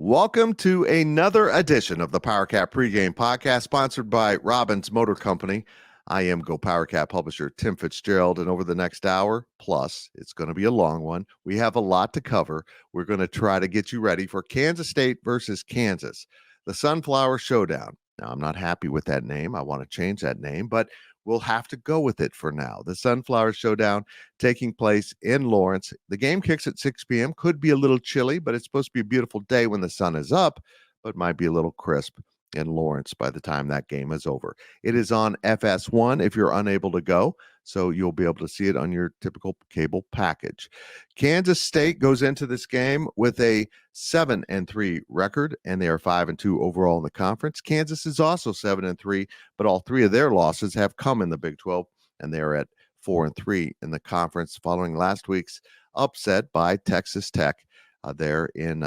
Welcome to another edition of the Powercat Pregame Podcast, sponsored by Robbins Motor Company. I am GoPowercat publisher Tim Fitzgerald, and over the next hour, plus it's going to be a long one, we have a lot to cover. We're going to try to get you ready for Kansas State versus Kansas, the Sunflower Showdown. Now, I'm not happy with that name. I want to change that name, but we'll have to go with it for now. The Sunflower Showdown taking place in Lawrence. The game kicks at 6 p.m. Could be a little chilly, but it's supposed to be a beautiful day when the sun is up, but might be a little crisp in Lawrence by the time that game is over. It is on FS1 if you're unable to go, so you'll be able to see it on your typical cable package. Kansas State goes into this game with a 7-3 record, and they are 5-2 overall in the conference. Kansas is also 7-3, but all three of their losses have come in the Big 12, and they are at 4-3 in the conference following last week's upset by Texas Tech there in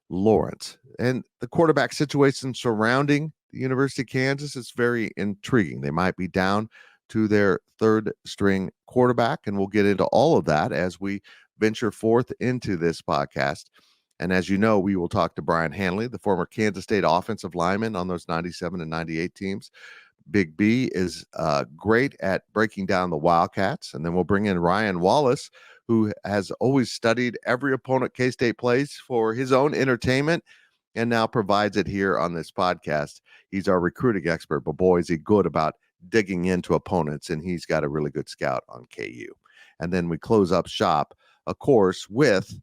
Lawrence. And the quarterback situation surrounding the University of Kansas is very intriguing. They might be down to their third string quarterback, and we'll get into all of that as we venture forth into this podcast. And as you know, we will talk to Brien Hanley, the former Kansas State offensive lineman on those 97 and 98 teams. Beebe is great at breaking down the Wildcats. And then we'll bring in Ryan Wallace, who has always studied every opponent K-State plays for his own entertainment and now provides it here on this podcast. He's our recruiting expert, but boy, is he good about digging into opponents, and he's got a really good scout on KU. And then we close up shop, of course, with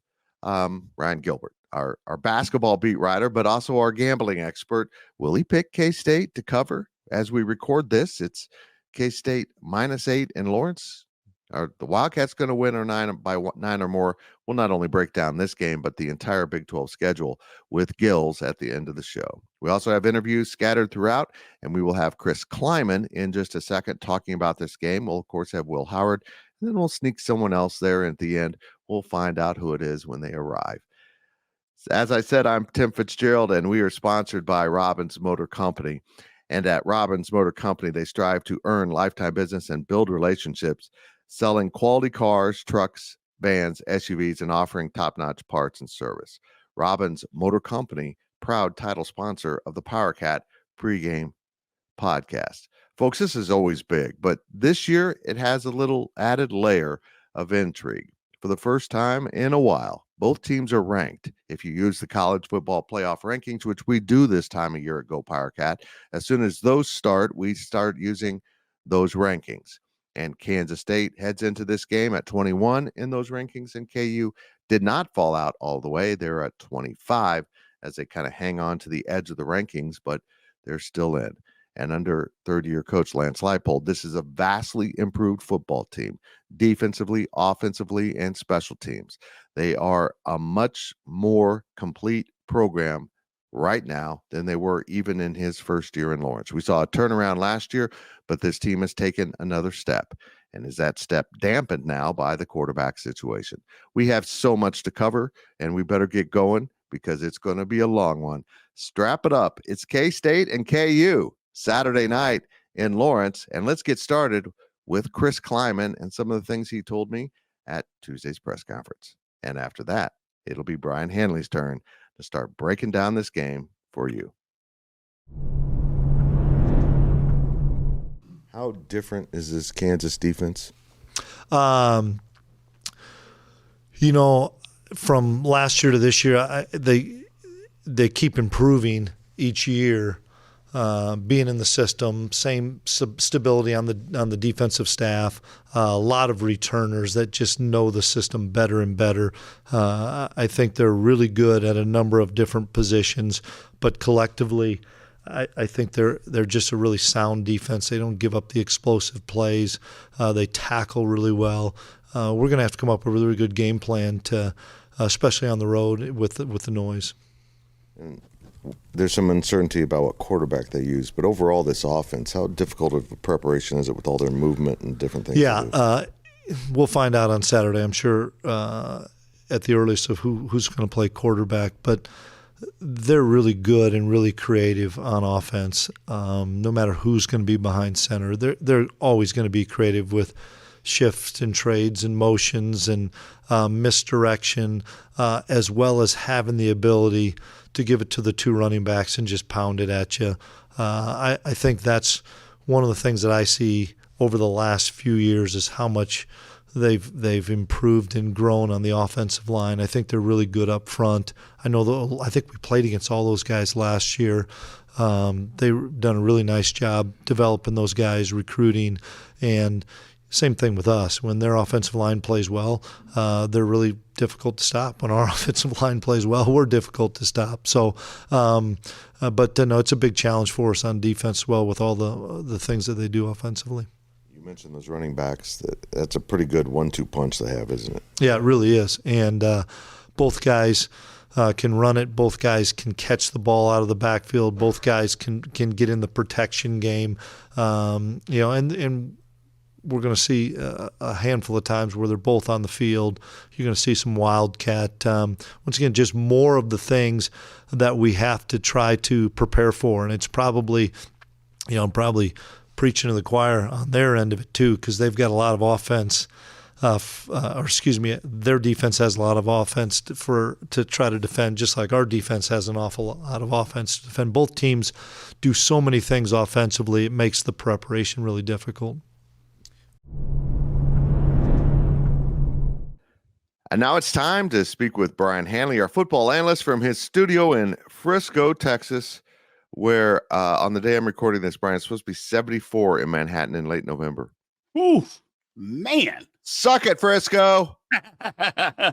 Ryan Gilbert, our basketball beat writer, but also our gambling expert. Will he pick K-State to cover as we record this? It's K-State -8 in Lawrence. Are the Wildcats going to win or 9 or more? We'll not only break down this game, but the entire Big 12 schedule with Gills at the end of the show. We also have interviews scattered throughout, and we will have Chris Klieman in just a second talking about this game. We'll, of course, have Will Howard, and then we'll sneak someone else there at the end. We'll find out who it is when they arrive. As I said, I'm Tim Fitzgerald, and we are sponsored by Robbins Motor Company. And at Robbins Motor Company, they strive to earn lifetime business and build relationships, selling quality cars, trucks, vans, SUVs, and offering top-notch parts and service. Robbins Motor Company, proud title sponsor of the Powercat Pregame Podcast. Folks, this is always big, but this year it has a little added layer of intrigue. For the first time in a while, both teams are ranked. If you use the college football playoff rankings, which we do this time of year at GoPowercat, as soon as those start, we start using those rankings. And Kansas State heads into this game at 21 in those rankings, and KU did not fall out all the way. They're at 25 as they kind of hang on to the edge of the rankings, but they're still in. And under third-year coach Lance Leipold, this is a vastly improved football team, defensively, offensively, and special teams. They are a much more complete program right now than they were even in his first year in Lawrence. We saw a turnaround last year, but this team has taken another step. And is that step dampened now by the quarterback situation? We have so much to cover, and we better get going because it's going to be a long one. Strap it up. It's K-State and KU Saturday night in Lawrence. And let's get started with Chris Klieman and some of the things he told me at Tuesday's press conference. And after that, it'll be Brien Hanley's turn to start breaking down this game for you. How different is this Kansas defense? From last year to this year, they keep improving each year, being in the system, same stability on the defensive staff, a lot of returners that just know the system better and better. I think they're really good at a number of different positions, but collectively, I think they're just a really sound defense. They don't give up the explosive plays. They tackle really well. We're going to have to come up with a really good game plan to, especially on the road with the noise. And there's some uncertainty about what quarterback they use, but overall, this offense, how difficult of a preparation is it with all their movement and different things? Yeah, we'll find out on Saturday, I'm sure, at the earliest of who's going to play quarterback, but they're really good and really creative on offense. No matter who's going to be behind center, they're always going to be creative with shifts and trades and motions and misdirection, as well as having the ability to give it to the two running backs and just pound it at you. I think that's one of the things that I see over the last few years is how much they've improved and grown on the offensive line. I think they're really good up front. I think we played against all those guys last year. They've done a really nice job developing those guys, recruiting, and same thing with us. When their offensive line plays well, they're really difficult to stop. When our offensive line plays well, we're difficult to stop. So, but no, it's a big challenge for us on defense as well with all the things that they do offensively. You mentioned those running backs. That's a pretty good 1-2 punch they have, isn't it? Yeah, it really is. And both guys can run it. Both guys can catch the ball out of the backfield. Both guys can get in the protection game. And we're going to see a handful of times where they're both on the field. You're going to see some wildcat. Once again, just more of the things that we have to try to prepare for. And it's probably preaching to the choir on their end of it too, because they've got a lot of offense. Their defense has a lot of offense to try to defend, just like our defense has an awful lot of offense to defend. Both teams do so many things offensively, it makes the preparation really difficult. And now it's time to speak with Brien Hanley, our football analyst from his studio in Frisco, Texas, where on the day I'm recording this, Brien, it's supposed to be 74 in Manhattan in late November. Oof, man. Suck it, Frisco. Hey,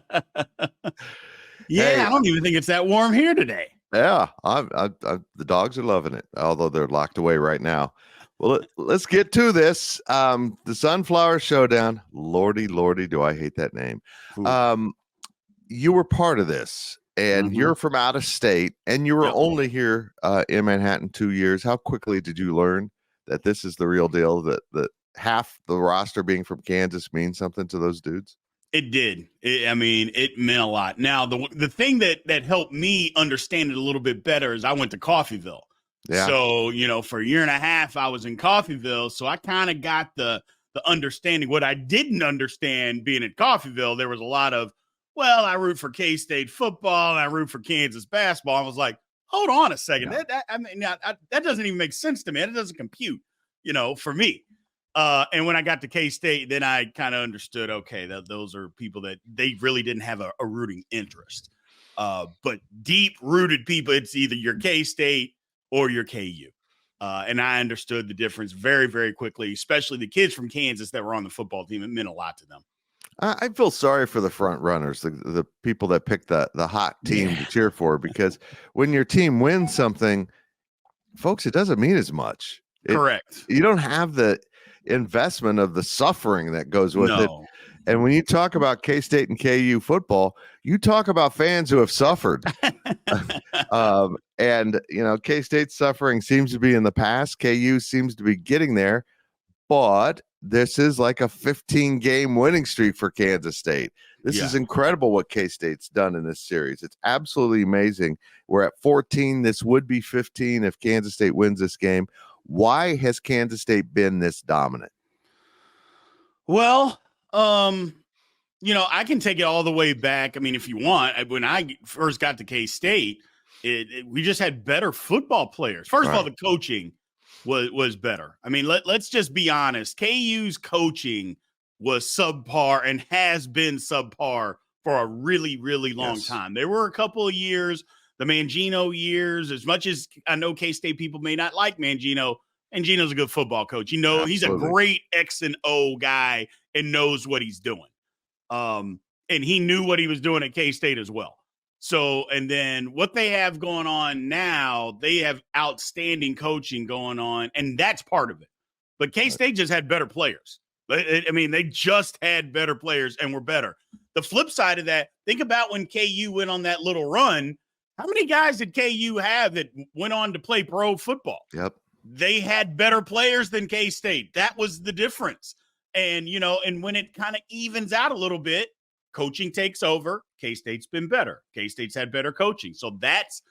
I don't even think it's that warm here today. Yeah, the dogs are loving it, although they're locked away right now. Well, let's get to this. The Sunflower Showdown. Lordy, do I hate that name. You were part of this, and you're from out of state, and you were only here in Manhattan 2 years. How quickly did you learn that this is the real deal, that half the roster being from Kansas means something to those dudes? It did. It meant a lot. Now, the thing that helped me understand it a little bit better is I went to Coffeyville. Yeah. So, for a year and a half, I was in Coffeyville. So I kind of got the understanding. What I didn't understand being in Coffeyville, there was a lot of, well, I root for K-State football and I root for Kansas basketball. I was like, hold on a second. Yeah. That doesn't even make sense to me. It doesn't compute, for me. And when I got to K-State, then I kind of understood, okay, that those are people that they really didn't have a rooting interest. But deep-rooted people, it's either your K-State or your KU. And I understood the difference very, very quickly, especially the kids from Kansas that were on the football team. It meant a lot to them. I feel sorry for the front runners, the people that pick the hot team to cheer for, because when your team wins something, folks, it doesn't mean as much. Correct. You don't have the investment of the suffering that goes with it. And when you talk about K-State and KU football, you talk about fans who have suffered. And K-State's suffering seems to be in the past. KU seems to be getting there, but this is like a 15-game winning streak for Kansas State. This is incredible what K-State's done in this series. It's absolutely amazing. We're at 14. This would be 15 if Kansas State wins this game. Why has Kansas State been this dominant? Well, I can take it all the way back. I mean, if you want, when I first got to K-State, we just had better football players. First of all, the coaching was better. I mean, let's just be honest. KU's coaching was subpar and has been subpar for a really, really long time. There were a couple of years, the Mangino years, as much as I know K-State people may not like Mangino, Mangino's a good football coach. He's a great X and O guy and knows what he's doing. And he knew what he was doing at K-State as well. So, and then what they have going on now, they have outstanding coaching going on, and that's part of it. But K-State just had better players. They just had better players and were better. The flip side of that, think about when KU went on that little run. How many guys did KU have that went on to play pro football? Yep. They had better players than K-State. That was the difference. And, and when it kind of evens out a little bit, coaching takes over. K-State's been better. K-State's had better coaching. So that's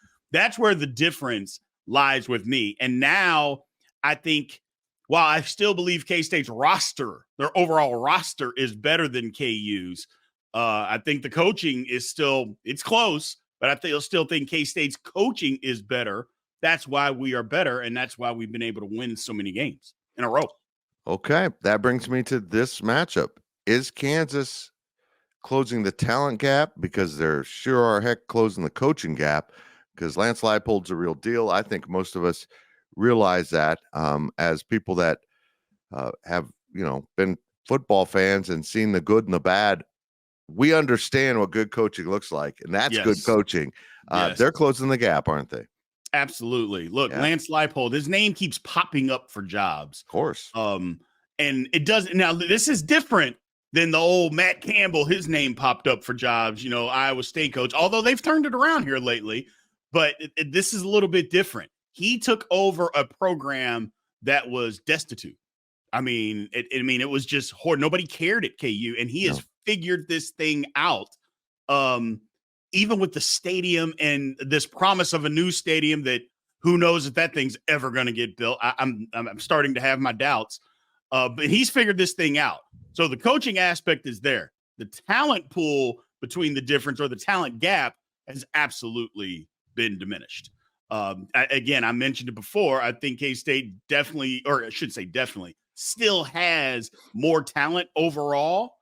where the difference lies with me. And now I think while I still believe K-State's roster, their overall roster, is better than KU's, I think the coaching is it's close, but I still think K-State's coaching is better. That's why we are better, and that's why we've been able to win so many games in a row. Okay, that brings me to this matchup. Is Kansas closing the talent gap? Because they're sure are heck closing the coaching gap, because Lance Leipold's a real deal. I think most of us realize that as people that have, been football fans and seen the good and the bad. We understand what good coaching looks like, and that's good coaching. They're closing the gap, aren't they? Absolutely. Look, Lance Leipold, his name keeps popping up for jobs. Of course. And it doesn't. Now, this is different than the old Matt Campbell. His name popped up for jobs, Iowa State coach, although they've turned it around here lately. But this is a little bit different. He took over a program that was destitute. I mean, it was just horrible. Nobody cared at KU, and he has figured this thing out. Even with the stadium and this promise of a new stadium that who knows if that thing's ever going to get built. I'm starting to have my doubts, but he's figured this thing out. So the coaching aspect is there. The talent pool between the difference, or the talent gap, has absolutely been diminished. Again, I mentioned it before. I think K-State definitely, or I should say definitely, still has more talent overall,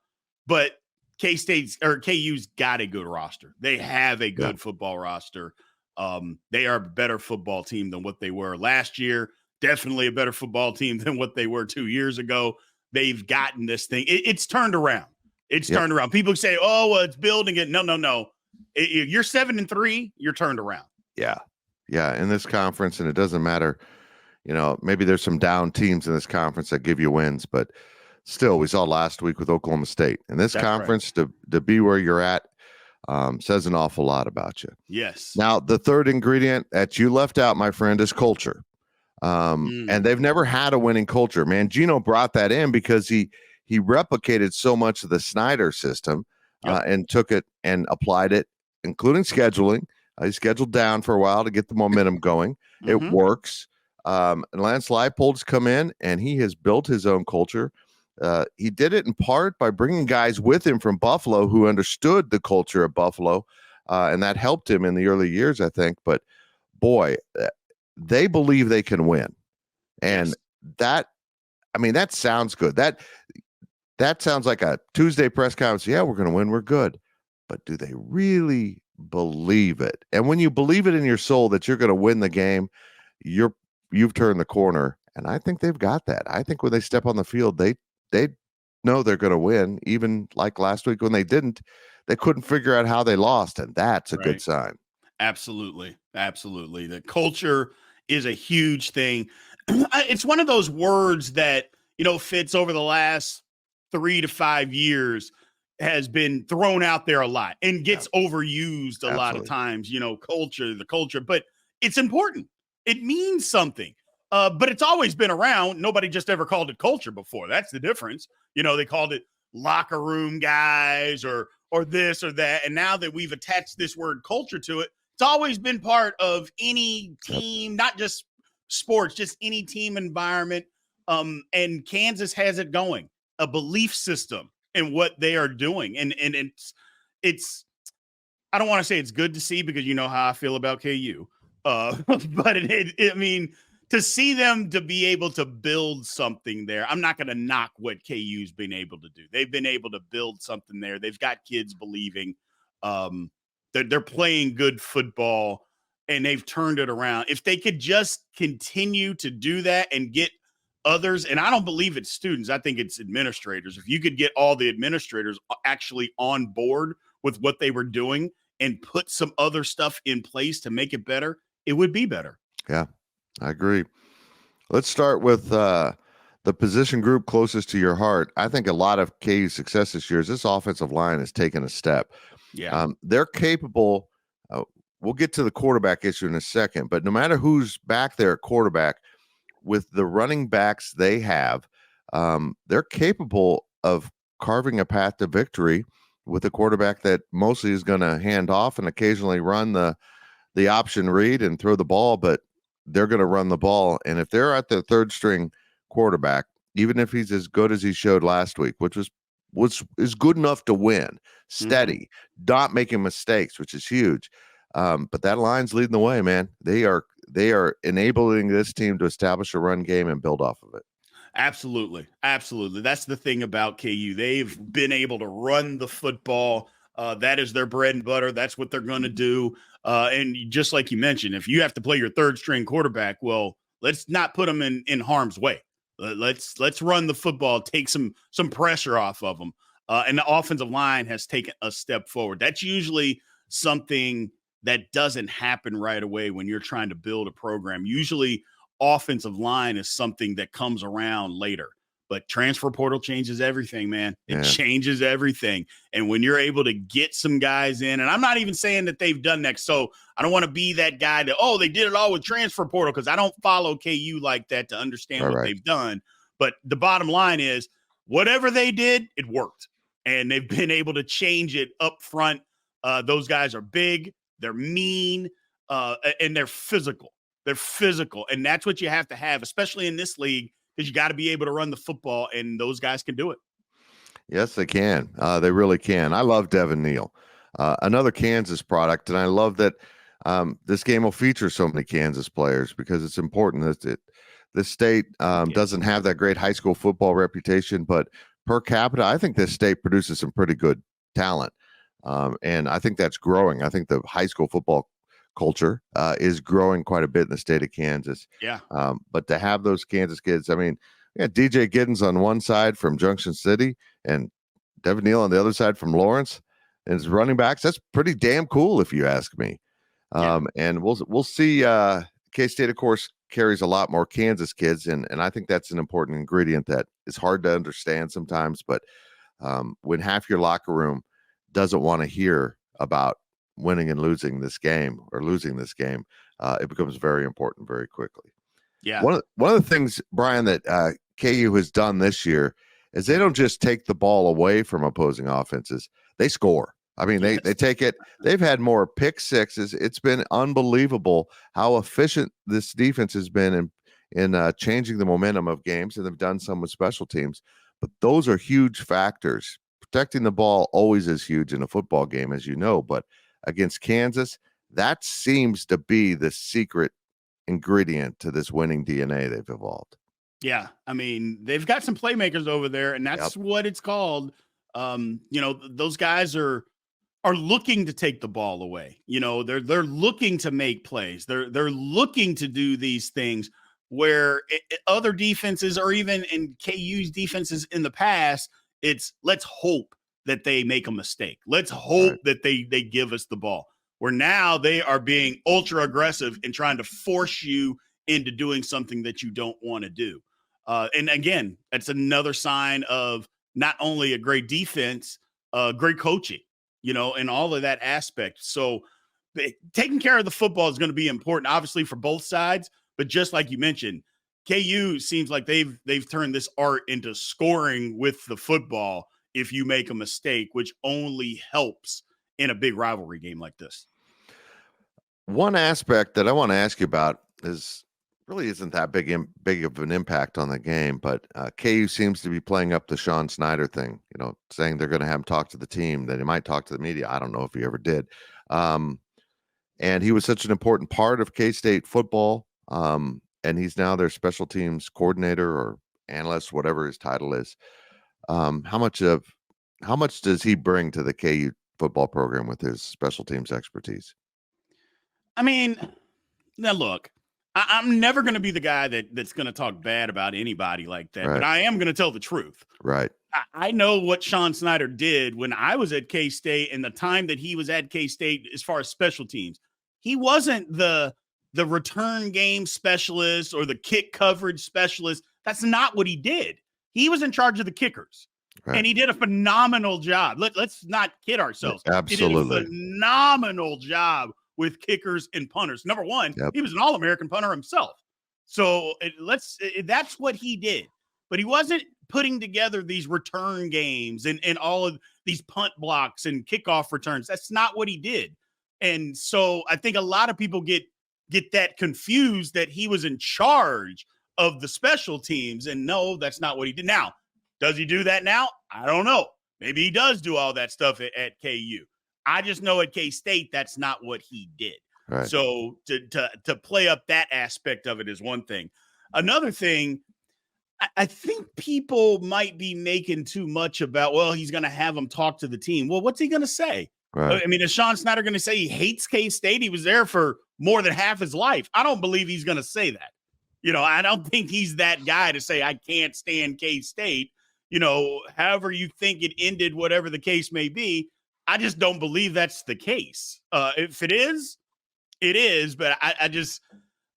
but K-State's or KU's got a good roster. They have a good football roster. They are a better football team than what they were last year. Definitely a better football team than what they were 2 years ago. They've gotten this thing. It's turned around. It's turned around. People say, "Oh, well, it's building it." No. You're 7-3. You're turned around. Yeah. In this conference, and it doesn't matter. Maybe there's some down teams in this conference that give you wins, but still, we saw last week with Oklahoma State. In this conference, to be where you're at says an awful lot about you. Yes. Now, the third ingredient that you left out, my friend, is culture. And they've never had a winning culture. Man, Gino brought that in because he replicated so much of the Snyder system and took it and applied it, including scheduling. He scheduled down for a while to get the momentum going. It works. And Lance Leipold's come in, and he has built his own culture. He did it in part by bringing guys with him from Buffalo who understood the culture of Buffalo, and that helped him in the early years, I think. But, boy, they believe they can win. And that sounds good. That sounds like a Tuesday press conference. Yeah, we're going to win. We're good. But do they really believe it? And when you believe it in your soul that you're going to win the game, you've turned the corner. And I think they've got that. I think when they step on the field, they know they're going to win. Even like last week when they didn't, they couldn't figure out how they lost. And that's a good sign. Absolutely. The culture is a huge thing. It's one of those words that, Fitz, over the last 3 to 5 years has been thrown out there a lot and gets overused a lot of times, the culture, but it's important. It means something. But it's always been around. Nobody just ever called it culture before. That's the difference. They called it locker room guys or this or that. And now that we've attached this word culture to it, it's always been part of any team, not just sports, just any team environment. And Kansas has it going, a belief system in what they are doing. And it's I don't want to say it's good to see because you know how I feel about KU. But to see them to be able to build something there, I'm not going to knock what KU's been able to do. They've been able to build something there. They've got kids believing they're playing good football, and they've turned it around. If they could just continue to do that and get others, and I don't believe it's students, I think it's administrators. If you could get all the administrators actually on board with what they were doing and put some other stuff in place to make it better, it would be better. Yeah. I agree. Let's start with the position group closest to your heart. I think a lot of KU's success this year is this offensive line has taken a step. Yeah. They're capable. We'll get to the quarterback issue in a second, but no matter who's back there at quarterback, with the running backs they have, they're capable of carving a path to victory with a quarterback that mostly is going to hand off and occasionally run the option read and throw the ball, but they're going to run the ball. And if they're at the third string quarterback, even if he's as good as he showed last week, which is good enough to win, steady, not making mistakes, which is huge. But that line's leading the way, man. They are enabling this team to establish a run game and build off of it. Absolutely. Absolutely. That's the thing about KU. They've been able to run the football. That is their bread and butter. That's what they're going to do. And just like you mentioned, if you have to play your third string quarterback, well, let's not put them in harm's way. Let's run the football, take some pressure off of them. And the offensive line has taken a step forward. That's usually something that doesn't happen right away when you're trying to build a program. Usually offensive line is something that comes around later, but transfer portal changes everything, man. It changes everything. And when you're able to get some guys in, and I'm not even saying that they've done that. So I don't want to be that guy that, they did it all with transfer portal, because I don't follow KU like that to understand what they've done. But the bottom line is whatever they did, it worked. And they've been able to change it up front. Those guys are big, they're mean, and they're physical. They're physical, and that's what you have to have, especially in this league, because you got to be able to run the football, and those guys can do it. Yes, they can. They really can. I love Devin Neal, another Kansas product, and I love that this game will feature so many Kansas players, because it's important that this state doesn't have that great high school football reputation, but per capita, I think this state produces some pretty good talent, and I think that's growing. I think the high school football culture is growing quite a bit in the state of Kansas. Yeah. But to have those Kansas kids, I mean, DJ Giddens on one side from Junction City and Devin Neal on the other side from Lawrence, and his running backs, that's pretty damn cool if you ask me. And we'll see. K-State, of course, carries a lot more Kansas kids, and I think that's an important ingredient that is hard to understand sometimes. But when half your locker room doesn't want to hear about winning and losing this game, it becomes very important very quickly. Yeah. One of the things, Brien, that KU has done this year is they don't just take the ball away from opposing offenses, they score. I mean, they take it. They've had more pick sixes. It's been unbelievable how efficient this defense has been in changing the momentum of games, and they've done some with special teams. But those are huge factors. Protecting the ball always is huge in a football game, as you know, but against Kansas, that seems to be the secret ingredient to this winning DNA they've evolved. Yeah. I mean, they've got some playmakers over there, and that's what it's called. Those guys are looking to take the ball away. They're looking to make plays. They're looking to do these things where other defenses, or even in KU's defenses in the past, it's let's hope that they make a mistake. Let's hope that they give us the ball. Where now they are being ultra aggressive and trying to force you into doing something that you don't want to do. And again, that's another sign of not only a great defense, great coaching, and all of that aspect. So taking care of the football is going to be important, obviously, for both sides. But just like you mentioned, KU seems like they've turned this art into scoring with the football if you make a mistake, which only helps in a big rivalry game like this. One aspect that I want to ask you about really isn't that big of an impact on the game, but KU seems to be playing up the Sean Snyder thing, saying they're going to have him talk to the team, that he might talk to the media. I don't know if he ever did. And he was such an important part of K-State football. And he's now their special teams coordinator or analyst, whatever his title is. How much does he bring to the KU football program with his special teams expertise? I mean, now look, I'm never going to be the guy that's going to talk bad about anybody like that, but I am going to tell the truth. Right. I know what Sean Snyder did when I was at K-State, and the time that he was at K-State as far as special teams. He wasn't the return game specialist or the kick coverage specialist. That's not what he did. He was in charge of the kickers, and he did a phenomenal job. Let's not kid ourselves. Absolutely. He did a phenomenal job with kickers and punters. Number one, he was an All-American punter himself. So that's what he did. But he wasn't putting together these return games and all of these punt blocks and kickoff returns. That's not what he did. And so I think a lot of people get that confused that he was in charge of the special teams. And no, that's not what he did. Now, does he do that now? I don't know. Maybe he does do all that stuff at KU. I just know at K-State, that's not what he did. Right. So to play up that aspect of it is one thing. Another thing, I think people might be making too much about, well, he's going to have him talk to the team. Well, what's he going to say? Right. I mean, is Sean Snyder going to say he hates K-State? He was there for more than half his life. I don't believe he's going to say that. I don't think he's that guy to say, I can't stand K-State. However you think it ended, whatever the case may be, I just don't believe that's the case. If it is, it is. But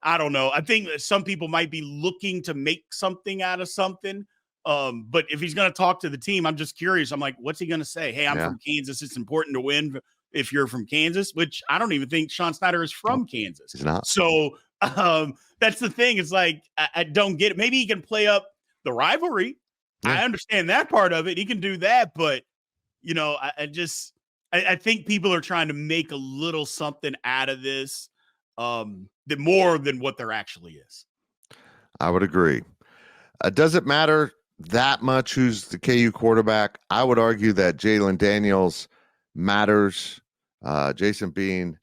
I don't know. I think that some people might be looking to make something out of something. But if he's going to talk to the team, I'm just curious. I'm like, what's he going to say? Hey, I'm from Kansas. It's important to win if you're from Kansas, which I don't even think Sean Snyder is from Kansas. He's not. So that's the thing. It's like, I don't get it. Maybe he can play up the rivalry. Yeah. I understand that part of it. He can do that. But, I think people are trying to make a little something out of this. The more than what there actually is. I would agree. Does it matter that much who's the KU quarterback? I would argue that Jalen Daniels matters. Jason Bean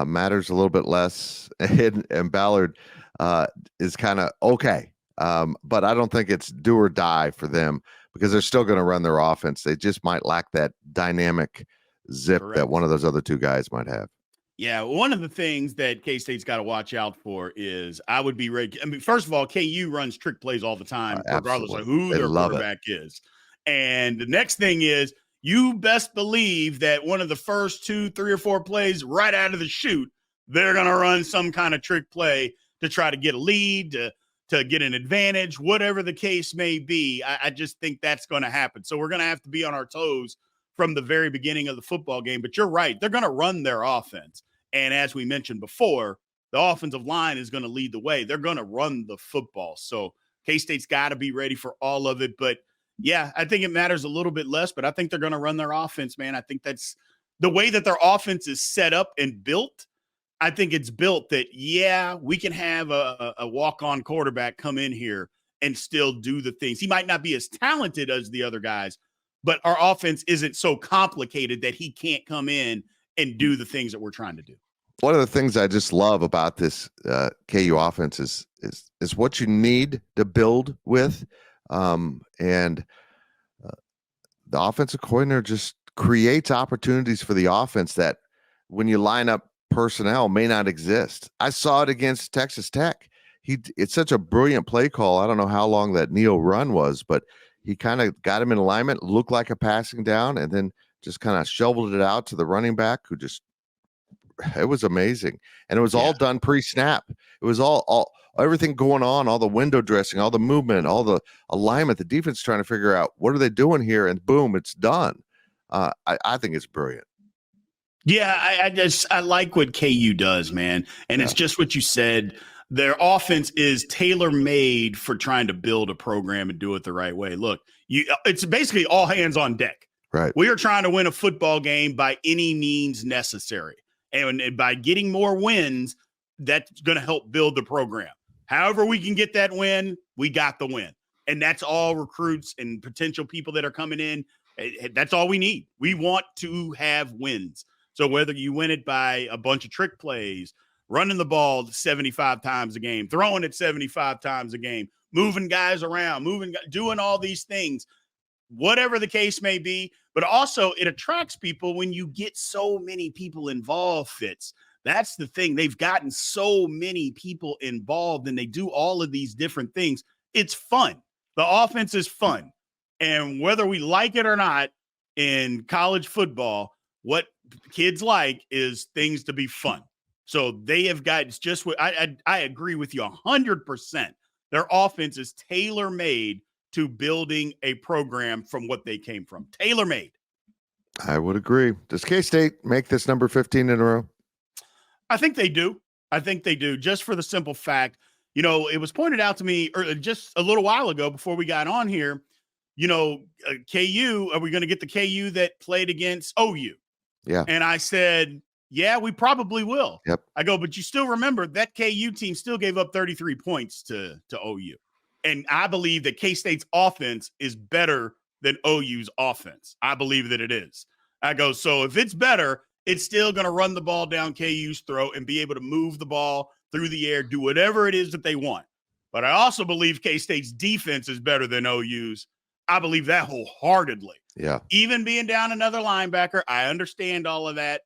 matters a little bit less. And Ballard is kind of okay. But I don't think it's do or die for them because they're still going to run their offense. They just might lack that dynamic zip Correct. that one of those other two guys might have. Yeah, one of the things that K-State's got to watch out for is I would be ready. I mean, first of all, KU runs trick plays all the time, regardless of who their quarterback is. And the next thing is you best believe that one of the first 2, 3, or 4 plays right out of the chute, they're going to run some kind of trick play to try to get a lead, to get an advantage, whatever the case may be. I just think that's going to happen. So we're going to have to be on our toes from the very beginning of the football game. But you're right. They're going to run their offense. And as we mentioned before, the offensive line is going to lead the way. They're going to run the football. So K-State's got to be ready for all of it. But, yeah, I think it matters a little bit less, but I think they're going to run their offense, man. I think that's the way that their offense is set up and built. I think it's built that, yeah, we can have a walk-on quarterback come in here and still do the things. He might not be as talented as the other guys, but our offense isn't so complicated that he can't come in and do the things that we're trying to do. One of the things I just love about this KU offense is what you need to build with. And the offensive coordinator just creates opportunities for the offense that when you line up personnel may not exist. I saw it against Texas Tech. It's such a brilliant play call. I don't know how long that Neal run was, but he kind of got him in alignment, looked like a passing down, and then just kind of shoveled it out to the running back who it was amazing. And it was all done pre-snap. It was all everything going on, all the window dressing, all the movement, all the alignment, the defense trying to figure out what are they doing here, and boom, it's done. I think it's brilliant. Yeah, I like what KU does, man. And it's just what you said. Their offense is tailor-made for trying to build a program and do it the right way. Look, it's basically all hands on deck. Right. We are trying to win a football game by any means necessary. And by getting more wins, that's going to help build the program. However we can get that win, we got the win. And that's all recruits and potential people that are coming in. That's all we need. We want to have wins. So whether you win it by a bunch of trick plays, running the ball 75 times a game, throwing it 75 times a game, moving guys around, doing all these things, whatever the case may be. But also it attracts people when you get so many people involved, Fitz. That's the thing. They've gotten so many people involved and they do all of these different things. It's fun. The offense is fun. And whether we like it or not in college football, what kids like is things to be fun. So they have got, it's just what I agree with you 100%. Their offense is tailor-made to building a program from what they came from. Tailor-made. I would agree. Does K-State make this number 15 in a row? I think they do. Just for the simple fact, it was pointed out to me just a little while ago before we got on here, KU, are we going to get the KU that played against OU? Yeah. And I said, Yeah, we probably will. Yep. I go, but you still remember that KU team still gave up 33 points to OU. And I believe that K-State's offense is better than OU's offense. I believe that it is. I go, so if it's better, it's still going to run the ball down KU's throat and be able to move the ball through the air, do whatever it is that they want. But I also believe K-State's defense is better than OU's. I believe that wholeheartedly. Yeah. Even being down another linebacker, I understand all of that.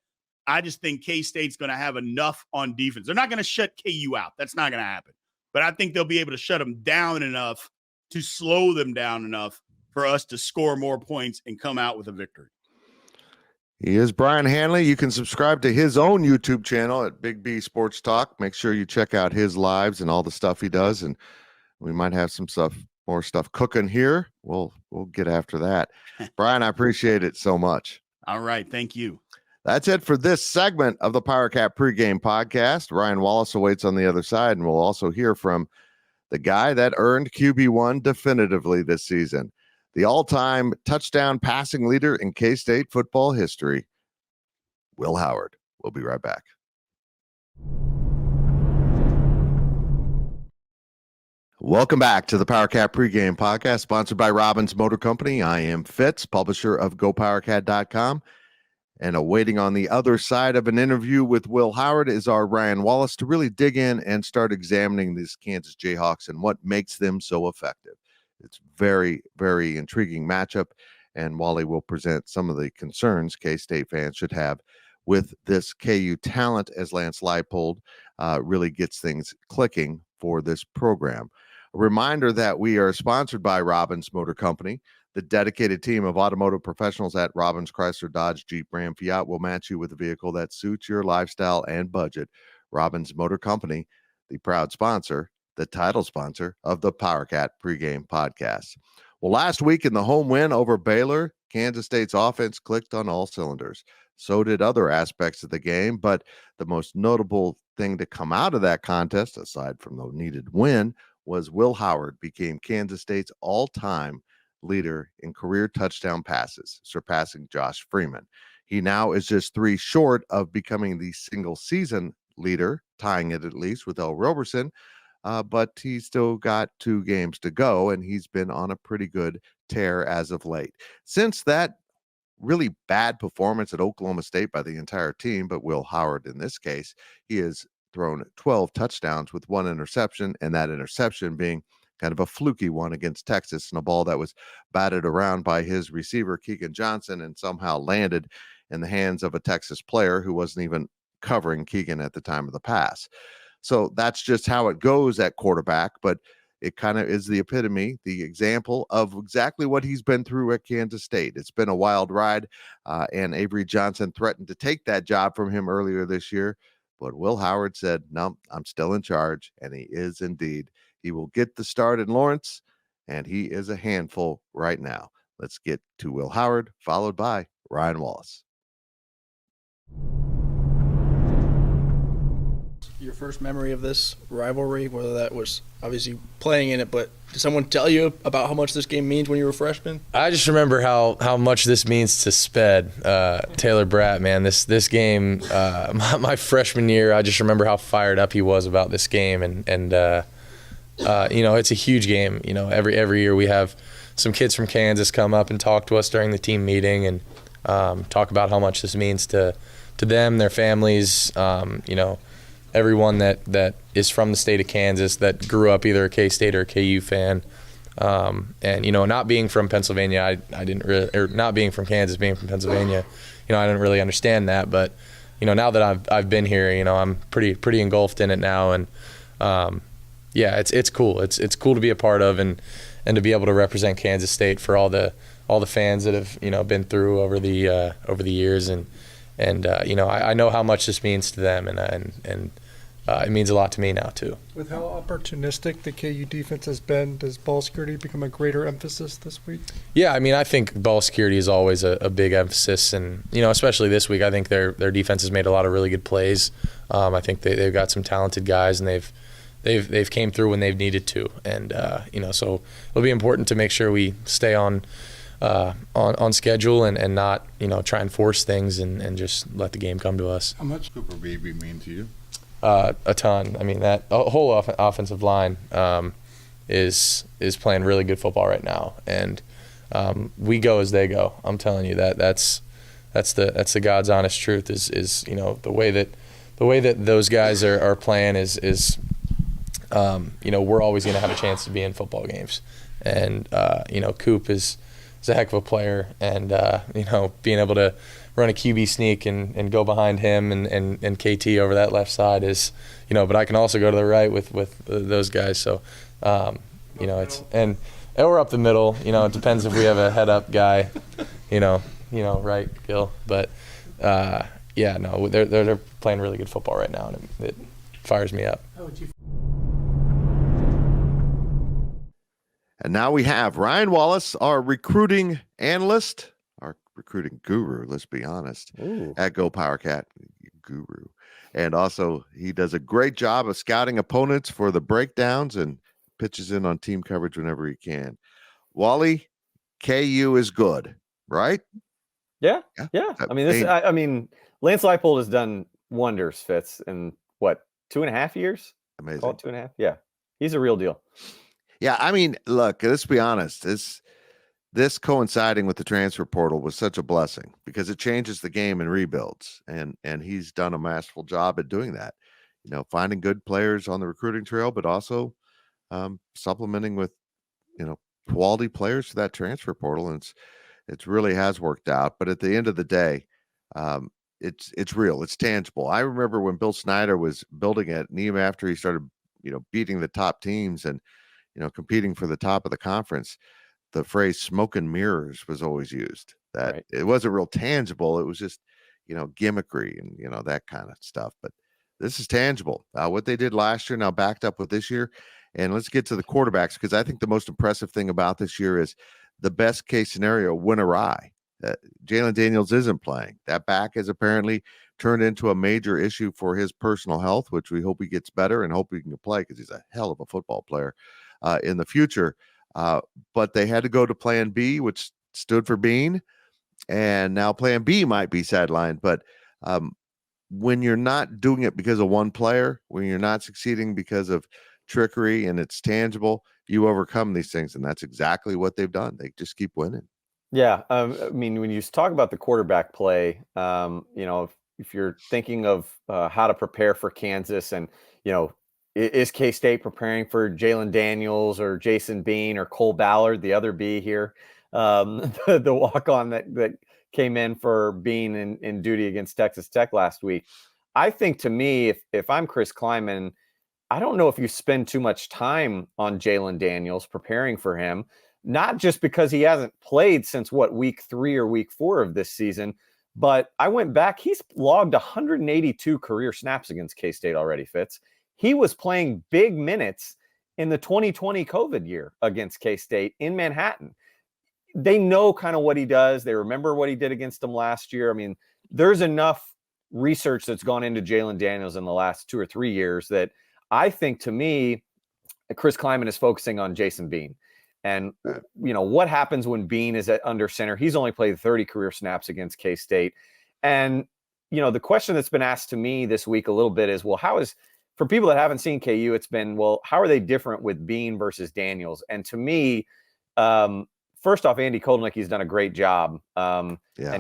I just think K-State's going to have enough on defense. They're not going to shut KU out. That's not going to happen. But I think they'll be able to shut them down enough to slow them down enough for us to score more points and come out with a victory. He is Brien Hanley. You can subscribe to his own YouTube channel at Big B Sports Talk. Make sure you check out his lives and all the stuff he does. And we might have some more stuff cooking here. We'll get after that. Brien, I appreciate it so much. All right. Thank you. That's it for this segment of the Powercat Pregame Podcast. Ryan Wallace awaits on the other side, and we'll also hear from the guy that earned QB1 definitively this season, the all-time touchdown passing leader in K-State football history, Will Howard. We'll be right back. Welcome back to the Powercat Pregame Podcast, sponsored by Robbins Motor Company. I am Fitz, publisher of GoPowercat.com. And awaiting on the other side of an interview with Will Howard is our Ryan Wallace to really dig in and start examining these Kansas Jayhawks and what makes them so effective. It's very, very intriguing matchup, and Wally will present some of the concerns K-State fans should have with this KU talent as Lance Leipold really gets things clicking for this program. A reminder that we are sponsored by Robbins Motor Company. The dedicated team of automotive professionals at Robbins Chrysler Dodge Jeep Ram Fiat will match you with a vehicle that suits your lifestyle and budget. Robbins Motor Company, the proud sponsor, the title sponsor of the Powercat Pregame Podcast. Well, last week in the home win over Baylor, Kansas State's offense clicked on all cylinders. So did other aspects of the game, but the most notable thing to come out of that contest, aside from the needed win, was Will Howard became Kansas State's all-time leader in career touchdown passes, surpassing Josh Freeman. He now is just 3 short of becoming the single season leader, tying it at least with L. Roberson, but he's still got 2 games to go, and he's been on a pretty good tear as of late. Since that really bad performance at Oklahoma State by the entire team, but Will Howard in this case, he has thrown 12 touchdowns with 1 interception, and that interception being kind of a fluky one against Texas, and a ball that was batted around by his receiver, Keegan Johnson, and somehow landed in the hands of a Texas player who wasn't even covering Keegan at the time of the pass. So that's just how it goes at quarterback, but it kind of is the epitome, the example of exactly what he's been through at Kansas State. It's been a wild ride, and Avery Johnson threatened to take that job from him earlier this year, but Will Howard said, no, I'm still in charge, and he is indeed. He will get the start in Lawrence, and he is a handful right now. Let's get to Will Howard, followed by Ryan Wallace. Your first memory of this rivalry, whether that was obviously playing in it, but did someone tell you about how much this game means when you were a freshman? I just remember how much this means to Sped, Taylor Bratt, man. This game, my freshman year, I just remember how fired up he was about this game, and it's a huge game. Every year we have some kids from Kansas come up and talk to us during the team meeting and talk about how much this means to them, their families, everyone that is from the state of Kansas that grew up either a K-State or a KU fan. And not being from Pennsylvania, I didn't really, or not being from Kansas, being from Pennsylvania, I didn't really understand that. But now that I've been here, I'm pretty engulfed in it now, and it's cool. It's cool to be a part of and to be able to represent Kansas State for all the fans that have been through over the years, and I know how much this means to them, and it means a lot to me now too. With how opportunistic the KU defense has been, does ball security become a greater emphasis this week? Yeah, I think ball security is always a big emphasis, and especially this week, I think their defense has made a lot of really good plays. I think they've got some talented guys, and they've came through when they've needed to, and so it'll be important to make sure we stay on on schedule and not, try and force things and just let the game come to us. How much Cooper Beebe mean to you? A ton. I mean, that whole offensive line is playing really good football right now, and we go as they go. I'm telling you that's the God's honest truth. Is the way that those guys are playing is we're always going to have a chance to be in football games, and Coop is a heck of a player, and being able to run a QB sneak and go behind him and KT over that left side is, but I can also go to the right with those guys. So, it's, and we're up the middle, it depends if we have a head up guy, right, Gil. But, they're playing really good football right now, and it fires me up. And now we have Ryan Wallace, our recruiting analyst, our recruiting guru, let's be honest, at GoPowercat, guru. And also, he does a great job of scouting opponents for the breakdowns and pitches in on team coverage whenever he can. Wally, KU is good, right? Yeah. I mean, Lance Leipold has done wonders, Fitz, in what, 2.5 years? Amazing. Call it 2.5. Yeah, he's a real deal. Yeah, I mean, look, let's be honest. This coinciding with the transfer portal was such a blessing because it changes the game and rebuilds, and he's done a masterful job at doing that. Finding good players on the recruiting trail, but also supplementing with quality players for that transfer portal, and it's really has worked out. But at the end of the day, it's real, it's tangible. I remember when Bill Snyder was building it, and even after he started beating the top teams and competing for the top of the conference, the phrase smoke and mirrors was always used. That right. It wasn't real tangible. It was just, gimmickry and, that kind of stuff. But this is tangible. What they did last year now backed up with this year. And let's get to the quarterbacks, because I think the most impressive thing about this year is the best case scenario went awry. Jalen Daniels isn't playing. That back has apparently turned into a major issue for his personal health, which we hope he gets better and hope he can play because he's a hell of a football player in the future. But they had to go to plan B, which stood for Bean, and now plan B might be sidelined. But when you're not doing it because of one player, when you're not succeeding because of trickery and it's tangible, you overcome these things. And that's exactly what they've done. They just keep winning. Yeah. I mean, when you talk about the quarterback play, if you're thinking of how to prepare for Kansas and, is K-State preparing for Jalen Daniels or Jason Bean or Cole Ballard, the other B here, the walk-on that came in for Bean in duty against Texas Tech last week? I think, to me, if I'm Chris Klieman, I don't know if you spend too much time on Jalen Daniels preparing for him, not just because he hasn't played since week 3 or week 4 of this season, but I went back. He's logged 182 career snaps against K-State already, Fitz. He was playing big minutes in the 2020 COVID year against K-State in Manhattan. They know kind of what he does. They remember what he did against them last year. I mean, there's enough research that's gone into Jalen Daniels in the last 2 or 3 years that I think, to me, Chris Klieman is focusing on Jason Bean. And, what happens when Bean is under center? He's only played 30 career snaps against K-State. And, the question that's been asked to me this week a little bit is, well, for people that haven't seen KU, it's been, well, how are they different with Bean versus Daniels? And to me, first off, Andy Kotelnicki's done a great job. And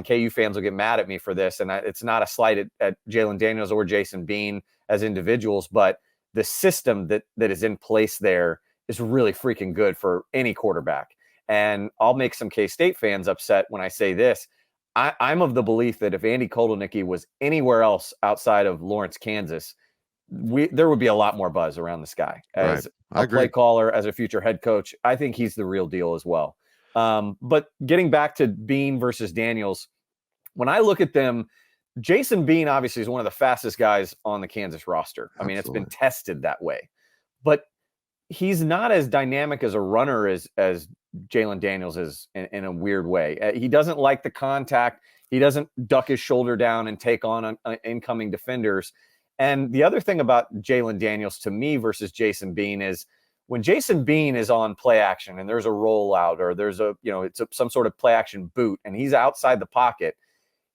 KU fans will get mad at me for this. And it's not a slight at Jalen Daniels or Jason Bean as individuals, but the system that is in place there is really freaking good for any quarterback. And I'll make some K-State fans upset when I say this. I'm of the belief that if Andy Kotelnicki was anywhere else outside of Lawrence, Kansas, there would be a lot more buzz around this guy as a play caller, as a future head coach. I think he's the real deal as well. But getting back to Bean versus Daniels, when I look at them, Jason Bean obviously is one of the fastest guys on the Kansas roster. I mean, it's been tested that way, but he's not as dynamic as a runner as Jalen Daniels is in a weird way. He doesn't like the contact. He doesn't duck his shoulder down and take on incoming defenders. And the other thing about Jalen Daniels, to me, versus Jason Bean is When Jason Bean is on play action and there's a rollout or there's some sort of play action boot and he's outside the pocket,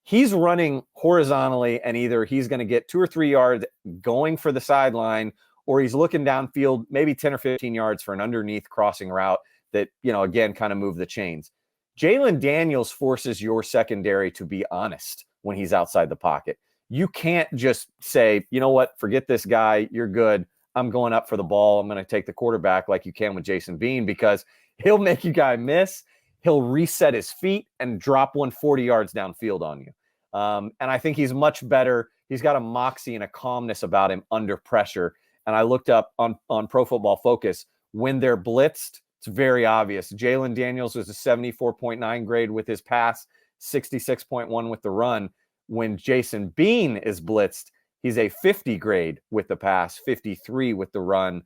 he's running horizontally and either he's going to get 2 or 3 yards going for the sideline or he's looking downfield, maybe 10 or 15 yards for an underneath crossing route that, again, kind of move the chains. Jalen Daniels forces your secondary to be honest when he's outside the pocket. You can't just say, you know what, forget this guy, you're good. I'm going up for the ball. I'm going to take the quarterback like you can with Jason Bean because he'll make you guy miss. He'll reset his feet and drop 140 yards downfield on you. And I think he's much better. He's got a moxie and a calmness about him under pressure. And I looked up on Pro Football Focus. When they're blitzed, it's very obvious. Jalen Daniels was a 74.9 grade with his pass, 66.1 with the run. When Jason Bean is blitzed, he's a 50 grade with the pass, 53 with the run.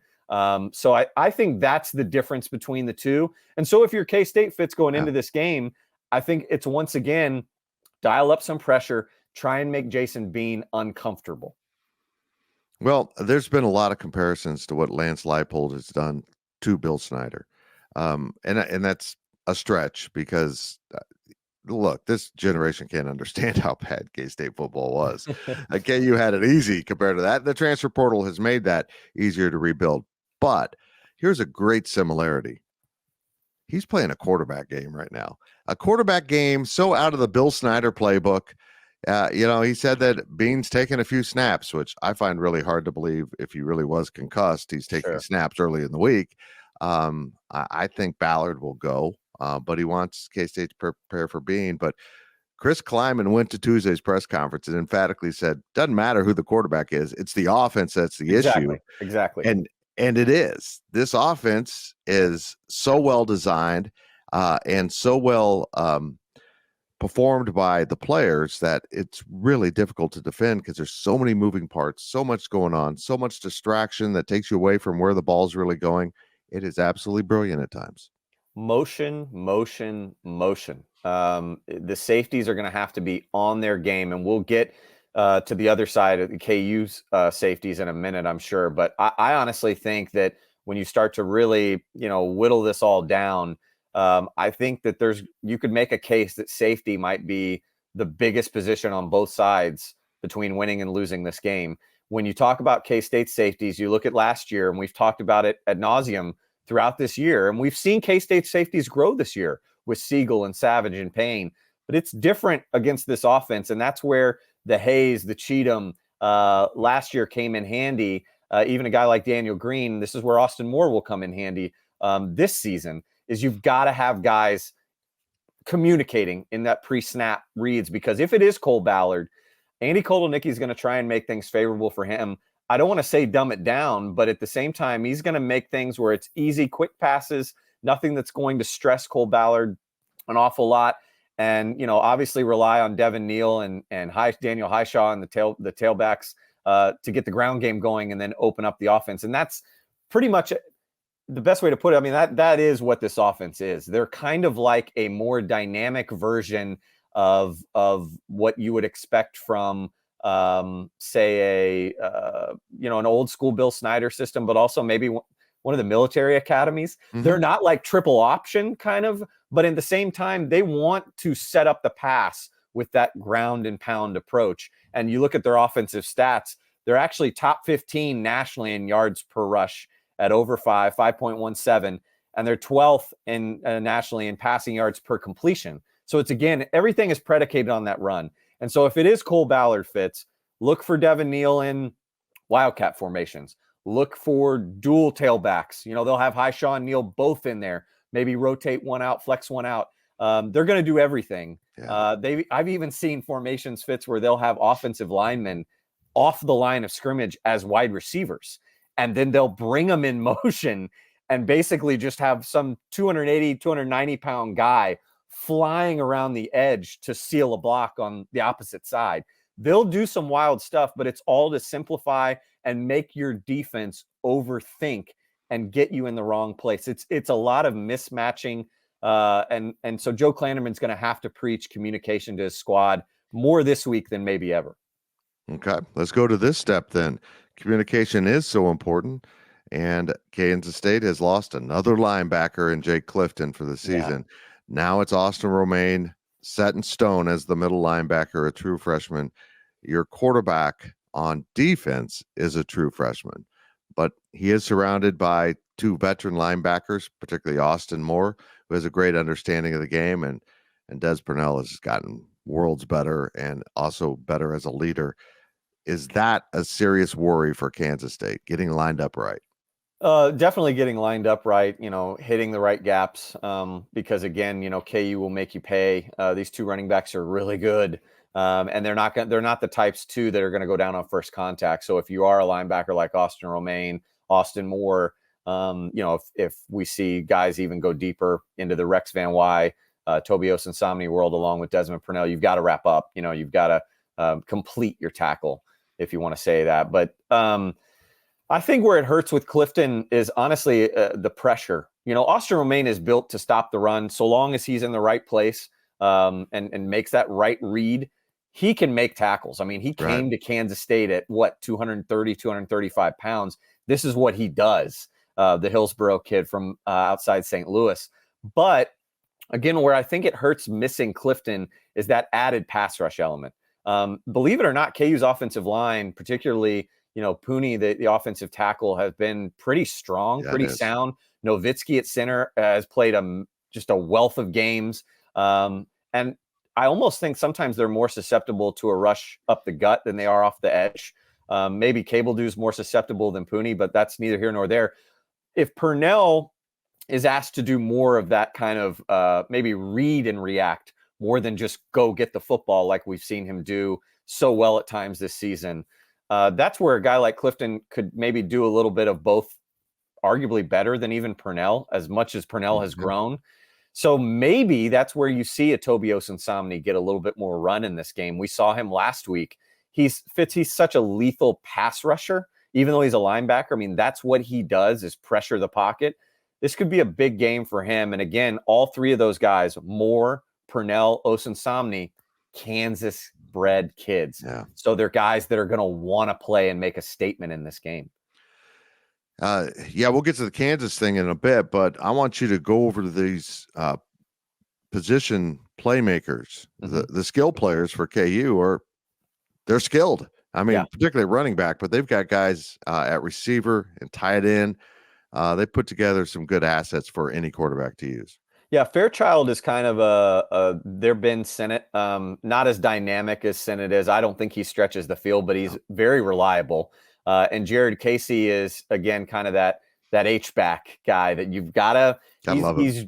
So I think that's the difference between the two. And so if you're K-State Fitz going into this game, I think it's once again, dial up some pressure, try and make Jason Bean uncomfortable. Well, there's been a lot of comparisons to what Lance Leipold has done to Bill Snyder. And that's a stretch because look, this generation can't understand how bad K-State football was. KU had it easy compared to that. The transfer portal has made that easier to rebuild. But here's a great similarity. He's playing a quarterback game right now. A quarterback game so out of the Bill Snyder playbook. He said that Bean's taken a few snaps, which I find really hard to believe. If he really was concussed, he's taking snaps early in the week. I think Ballard will go. But he wants K-State to prepare for Bean. But Chris Klieman went to Tuesday's press conference and emphatically said, doesn't matter who the quarterback is. It's the offense that's the issue. Exactly. And it is. This offense is so well designed and so well performed by the players that it's really difficult to defend because there's so many moving parts, so much going on, so much distraction that takes you away from where the ball's really going. It is absolutely brilliant at times. Motion. The safeties are going to have to be on their game, and we'll get to the other side of the KU's safeties in a minute, I'm sure. But I honestly think that when you start to really, whittle this all down, I think that you could make a case that safety might be the biggest position on both sides between winning and losing this game. When you talk about K-State safeties, you look at last year, and we've talked about it ad nauseum throughout this year. And we've seen K-State safeties grow this year with Siegel and Savage and Payne, but it's different against this offense. And that's where the Hayes, the Cheatham last year came in handy. Even a guy like Daniel Green, this is where Austin Moore will come in handy this season, is you've got to have guys communicating in that pre-snap reads, because if it is Cole Ballard, Andy Kotelnicki is going to try and make things favorable for him. I don't want to say dumb it down, but at the same time, he's going to make things where it's easy, quick passes, nothing that's going to stress Cole Ballard an awful lot. And, obviously rely on Devin Neal and Daniel Highshaw and the tailbacks to get the ground game going and then open up the offense. And that's pretty much the best way to put it. I mean, that is what this offense is. They're kind of like a more dynamic version of what you would expect from say an old school Bill Snyder system, but also maybe one of the military academies. Mm-hmm. They're not like triple option kind of, but at the same time, they want to set up the pass with that ground and pound approach. And you look at their offensive stats, they're actually top 15 nationally in yards per rush at over 5.17, and they're 12th in nationally in passing yards per completion. So it's, again, everything is predicated on that run. And so if it is Cole Ballard Fitz, look for Devin Neal in Wildcat formations. Look for dual tailbacks. They'll have Highshaw and Neal both in there. Maybe rotate one out, flex one out. They're going to do everything. Yeah. I've even seen formations, Fitz, where they'll have offensive linemen off the line of scrimmage as wide receivers. And then they'll bring them in motion and basically just have some 280, 290-pound guy flying around the edge to seal a block on the opposite side. They'll do some wild stuff, but it's all to simplify and make your defense overthink and get you in the wrong place. It's a lot of mismatching. And so Joe Klanderman's going to have to preach communication to his squad more this week than maybe ever. Okay, let's go to this step then. Communication is so important. And Kansas State has lost another linebacker in Jake Clifton for the season. Now it's Austin Romaine, set in stone as the middle linebacker, a true freshman. Your quarterback on defense is a true freshman, but he is surrounded by two veteran linebackers, particularly Austin Moore, who has a great understanding of the game, and Des Purnell has gotten worlds better and also better as a leader. Is that a serious worry for Kansas State, getting lined up right? Definitely getting lined up right, hitting the right gaps. Because again, KU will make you pay. These two running backs are really good. And they're not the types too that are going to go down on first contact. So if you are a linebacker like Austin Romaine, Austin Moore, if we see guys even go deeper into the Rex Van Wy, Toby Osunsomni world along with Desmond Purnell, you've got to wrap up. You've got to complete your tackle, if you want to say that. But I think where it hurts with Clifton is honestly the pressure. Austin Romaine is built to stop the run. So long as he's in the right place and makes that right read, he can make tackles. I mean, he came to Kansas State at 230, 235 pounds. This is what he does, the Hillsborough kid from outside St. Louis. But again, where I think it hurts missing Clifton is that added pass rush element. Believe it or not, KU's offensive line, particularly Pooney, the offensive tackle, has been pretty strong, pretty sound. Nowitzki at center has played just a wealth of games. And I almost think sometimes they're more susceptible to a rush up the gut than they are off the edge. Maybe Cable Dew's more susceptible than Pooney, but that's neither here nor there. If Purnell is asked to do more of that kind of maybe read and react more than just go get the football like we've seen him do so well at times this season, that's where a guy like Clifton could maybe do a little bit of both, arguably better than even Purnell, as much as Purnell has grown. So maybe that's where you see a Toby Osunsomni get a little bit more run in this game. We saw him last week. He's such a lethal pass rusher, even though he's a linebacker. I mean, that's what he does, is pressure the pocket. This could be a big game for him. And again, all three of those guys, Moore, Purnell, Osunsomni, Kansas-bred kids. Yeah. So they're guys that are going to want to play and make a statement in this game. We'll get to the Kansas thing in a bit, but I want you to go over these position playmakers. The skill players for KU they're skilled. I mean, particularly running back, but they've got guys at receiver and tight end. They put together some good assets for any quarterback to use. Yeah, Fairchild is kind of their Ben Sinnott, not as dynamic as Sinnott is. I don't think he stretches the field, but he's very reliable. And Jared Casey is, again, kind of that H-back guy that you've got to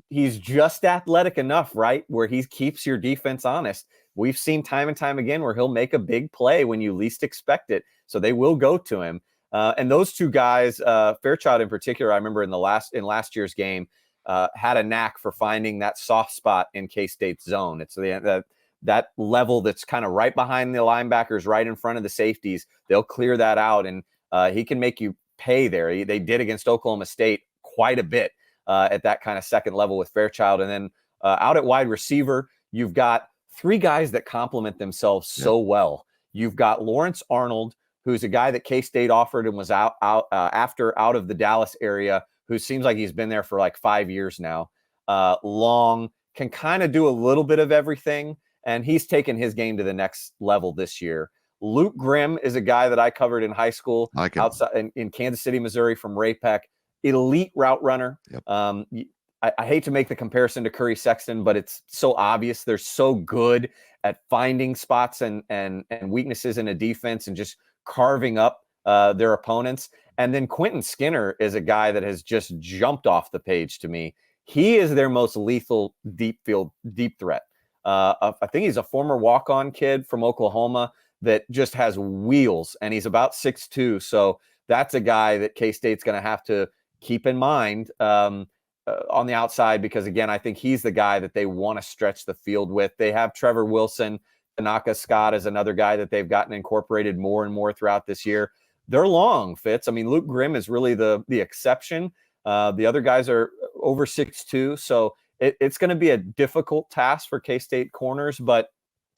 – he's just athletic enough, right, where he keeps your defense honest. We've seen time and time again where he'll make a big play when you least expect it. So they will go to him. And those two guys, Fairchild in particular, I remember in last year's game, had a knack for finding that soft spot in K-State's zone. It's that level that's kind of right behind the linebackers, right in front of the safeties. They'll clear that out, and he can make you pay there. They did against Oklahoma State quite a bit at that kind of second level with Fairchild. And then out at wide receiver, you've got three guys that complement themselves so well. You've got Lawrence Arnold, who's a guy that K-State offered and was out of the Dallas area, who seems like he's been there for like 5 years now. Long, can kind of do a little bit of everything, and he's taken his game to the next level this year. Luke Grimm is a guy that I covered in high school outside in Kansas City, Missouri, from Ray-Pec. Elite route runner. Yep. I hate to make the comparison to Curry Sexton, but it's so obvious. They're so good at finding spots and weaknesses in a defense and just carving up their opponents. And then Quentin Skinner is a guy that has just jumped off the page to me. He is their most lethal deep threat. I think he's a former walk-on kid from Oklahoma that just has wheels, and he's about 6'2". So that's a guy that K-State's going to have to keep in mind on the outside, because again, I think he's the guy that they want to stretch the field with. They have Trevor Wilson. Tanaka Scott is another guy that they've gotten incorporated more and more throughout this year. They're long, Fitz. I mean, Luke Grimm is really the exception. The other guys are over 6'2", so it's going to be a difficult task for K-State corners, but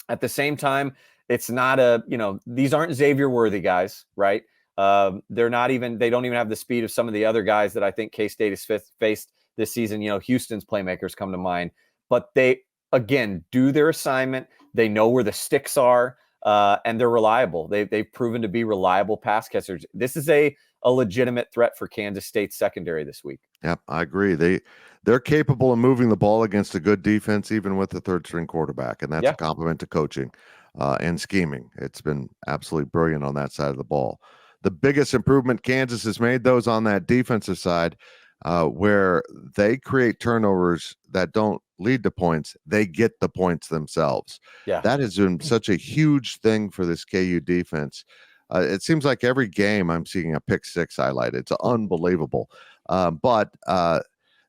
at the same time, it's not these aren't Xavier Worthy guys, right? They don't even have the speed of some of the other guys that I think K-State has faced this season. Houston's playmakers come to mind, but they, again, do their assignment. They know where the sticks are, and they're reliable. They've proven to be reliable pass catchers. This is a legitimate threat for Kansas State's secondary this week. Yep, I agree. They're capable of moving the ball against a good defense, even with the third-string quarterback, and that's a compliment to coaching and scheming. It's been absolutely brilliant on that side of the ball. The biggest improvement Kansas has made, those on that defensive side, where they create turnovers that don't lead to points, they get the points themselves. Yeah, that has been such a huge thing for this KU defense. It seems like every game I'm seeing a pick six highlighted. It's unbelievable. But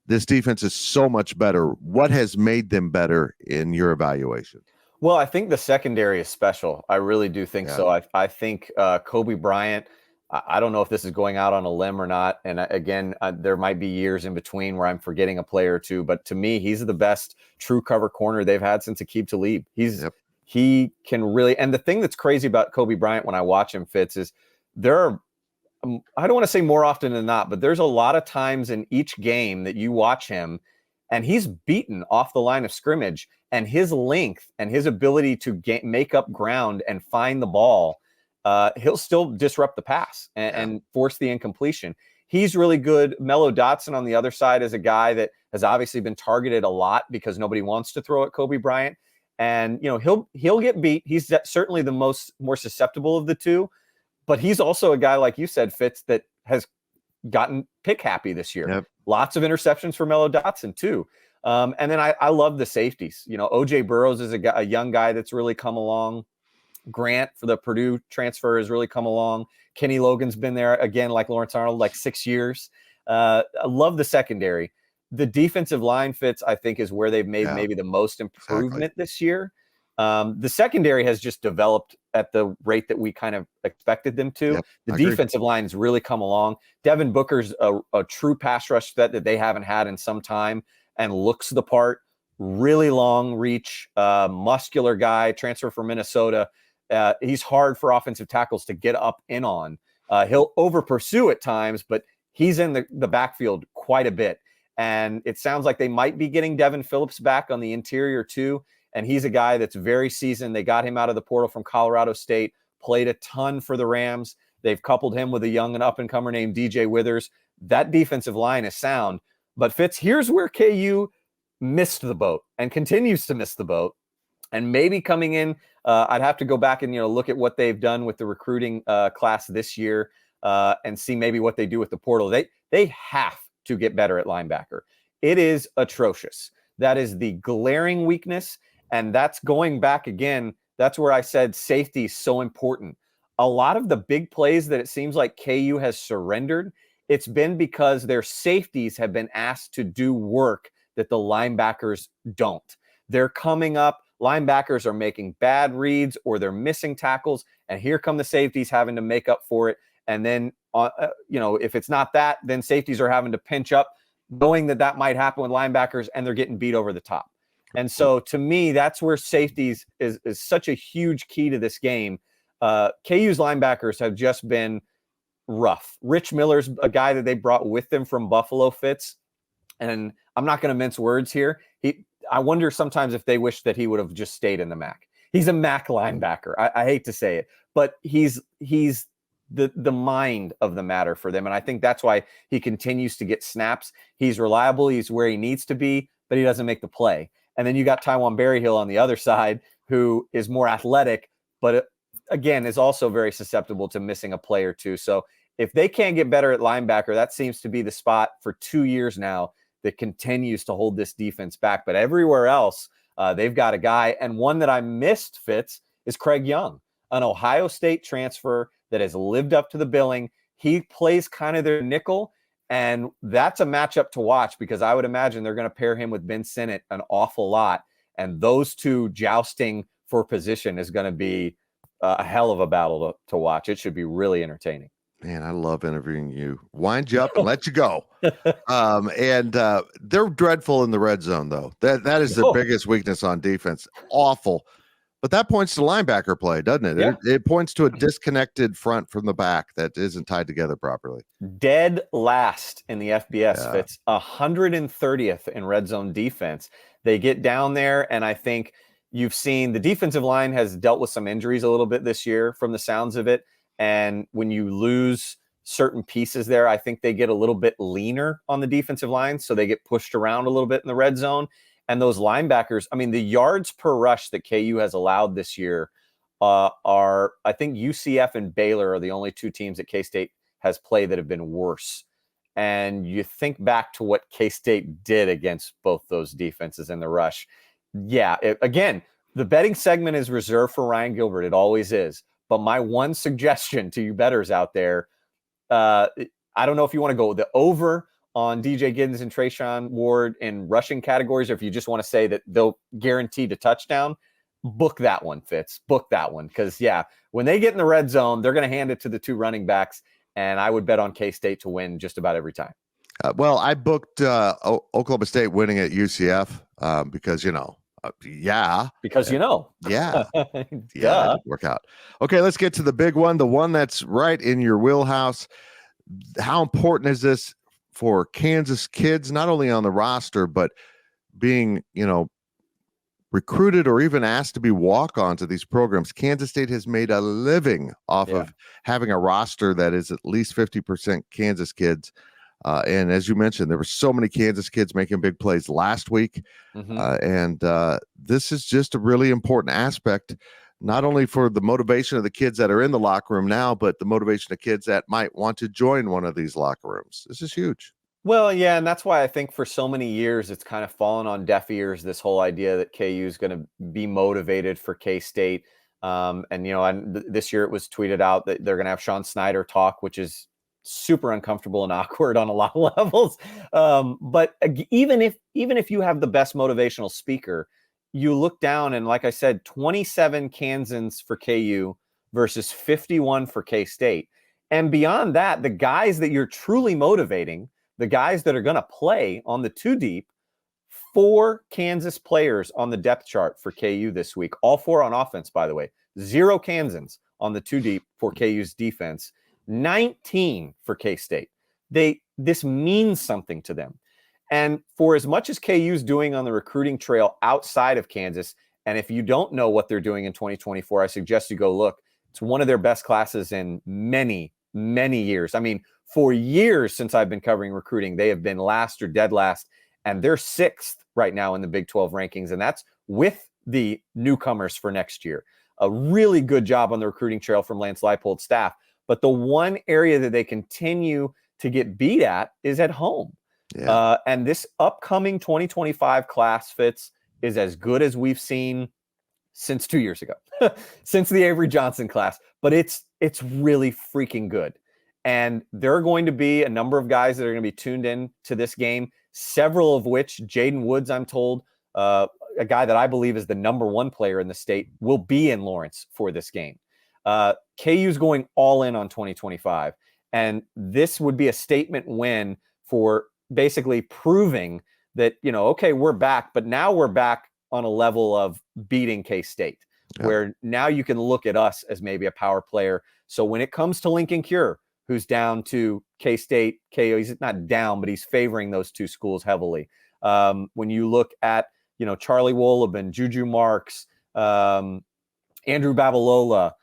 this defense is so much better. What has made them better in your evaluation? Well, I think the secondary is special. I really do think so. I think Kobe Bryant, I don't know if this is going out on a limb or not. And again, there might be years in between where I'm forgetting a player or two. But to me, he's the best true cover corner they've had since Aqib Talib. He can really – and the thing that's crazy about Kobe Bryant when I watch him, Fitz, is there are I don't want to say more often than not, but there's a lot of times in each game that you watch him and he's beaten off the line of scrimmage, and his length and his ability to make up ground and find the ball, he'll still disrupt the pass and force the incompletion. He's really good. Mello Dotson on the other side is a guy that has obviously been targeted a lot because nobody wants to throw at Kobe Bryant. And, he'll get beat. He's certainly the more susceptible of the two, but he's also a guy, like you said, Fitz, that has gotten pick happy this year. Yep. Lots of interceptions for Mello Dotson too. And then I love the safeties. OJ Burrows is a young guy that's really come along. Grant for the Purdue transfer has really come along. Kenny Logan's been there again, like Lawrence Arnold, like 6 years. I love the secondary. The defensive line, Fitz, I think, is where they've made maybe the most improvement this year. The secondary has just developed at the rate that we kind of expected them to. The defensive line has really come along. Devin Booker's a true pass rush threat that they haven't had in some time and looks the part. Really long reach, muscular guy, transfer from Minnesota. He's hard for offensive tackles to get up in on. He'll over pursue at times, but he's in the backfield quite a bit. And it sounds like they might be getting Devin Phillips back on the interior too. And he's a guy that's very seasoned. They got him out of the portal from Colorado State, played a ton for the Rams. They've coupled him with a young and up-and-comer named DJ Withers. That defensive line is sound. But Fitz, here's where KU missed the boat and continues to miss the boat. And maybe coming in, I'd have to go back and look at what they've done with the recruiting class this year and see maybe what they do with the portal. They have to get better at linebacker. It is atrocious. That is the glaring weakness. And that's going back again. That's where I said safety is so important. A lot of the big plays that it seems like KU has surrendered, it's been because their safeties have been asked to do work that the linebackers don't. They're coming up. Linebackers are making bad reads or they're missing tackles. And here come the safeties having to make up for it. And then, if it's not that, then safeties are having to pinch up, knowing that might happen with linebackers, and they're getting beat over the top. And so, to me, that's where safeties is such a huge key to this game. KU's linebackers have just been rough. Rich Miller's a guy that they brought with them from Buffalo, Fitz. And I'm not going to mince words here. I wonder sometimes if they wish that he would have just stayed in the MAC. He's a MAC linebacker. I hate to say it, but he's the mind of the matter for them. And I think that's why he continues to get snaps. He's reliable. He's where he needs to be, but he doesn't make the play. And then you got Taiwan Berryhill on the other side, who is more athletic, but again, is also very susceptible to missing a play or two. So if they can't get better at linebacker, that seems to be the spot for 2 years now that continues to hold this defense back. But everywhere else, they've got a guy. And one that I missed, Fitz, is Craig Young, an Ohio State transfer that has lived up to the billing. He plays kind of their nickel, and that's a matchup to watch because I would imagine they're going to pair him with Ben Sinnott an awful lot. And those two jousting for position is going to be a hell of a battle to watch. It should be really entertaining. Man, I love interviewing you. Wind you up and let you go. And they're dreadful in the red zone, though. That is their biggest weakness on defense. Awful. But that points to linebacker play, doesn't it? Yeah. It points to a disconnected front from the back that isn't tied together properly. Dead last in the FBS, Yeah. Fitz, 130th in red zone defense. They get down there, and I think you've seen the defensive line has dealt with some injuries a little bit this year from the sounds of it. And when you lose certain pieces there, I think they get a little bit leaner on the defensive line, so they get pushed around a little bit in the red zone. And those linebackers, I mean, the yards per rush that KU has allowed this year are, I think UCF and Baylor are the only two teams that K-State has played that have been worse. And you think back to what K-State did against both those defenses in the rush. Yeah, again, the betting segment is reserved for Ryan Gilbert. It always is. But my one suggestion to you bettors out there, I don't know if you want to go the over on DJ Giddens and Trayshawn Ward in rushing categories, or if you just want to say that they'll guarantee the touchdown, book that one, Fitz. Book that one. Because, yeah, when they get in the red zone, they're going to hand it to the two running backs, and I would bet on K-State to win just about every time. Well, I booked Oklahoma State winning at UCF because, Because yeah, it work out. Okay, let's get to the big one, the one that's right in your wheelhouse. How important is this for Kansas kids, not only on the roster, but being, recruited or even asked to be walk-ons to these programs? Kansas State has made a living off of having a roster that is at least 50% Kansas kids. And as you mentioned, there were so many Kansas kids making big plays last week. And this is just a really important aspect, not only for the motivation of the kids that are in the locker room now, but the motivation of kids that might want to join one of these locker rooms. This is huge. Well, yeah, and that's why I think for so many years it's kind of fallen on deaf ears, this whole idea that KU is going to be motivated for K-State. This year it was tweeted out that they're going to have Sean Snyder talk, which is super uncomfortable and awkward on a lot of levels. But even if you have the best motivational speaker, you look down and, like I said, 27 Kansans for KU versus 51 for K-State. And beyond that, the guys that you're truly motivating, the guys that are going to play on the two deep, 4 Kansas players on the depth chart for KU this week, all 4 on offense, by the way, 0 Kansans on the two deep for KU's defense, 19 for K-State. This means something to them. And for as much as KU's doing on the recruiting trail outside of Kansas, and if you don't know what they're doing in 2024, I suggest you go look. It's one of their best classes in many, many years. I mean, for years since I've been covering recruiting, they have been last or dead last, and they're 6th right now in the Big 12 rankings, and that's with the newcomers for next year. A really good job on the recruiting trail from Lance Leipold's staff. But the one area that they continue to get beat at is at home. Yeah. And this upcoming 2025 class, Fitz, is as good as we've seen since 2 years ago, since the Avery Johnson class. But it's really freaking good. And there are going to be a number of guys that are going to be tuned in to this game, several of which, Jaden Woods, I'm told, a guy that I believe is the #1 player in the state, will be in Lawrence for this game. KU's going all in on 2025. And this would be a statement win for basically proving that, okay, we're back, but now we're back on a level of beating K-State, where now you can look at us as maybe a power player. So when it comes to Lincoln Cure, who's down to K-State, he's not down, but he's favoring those two schools heavily. When you look at, Charlie Wolobin, Juju Marks, Andrew Babalola,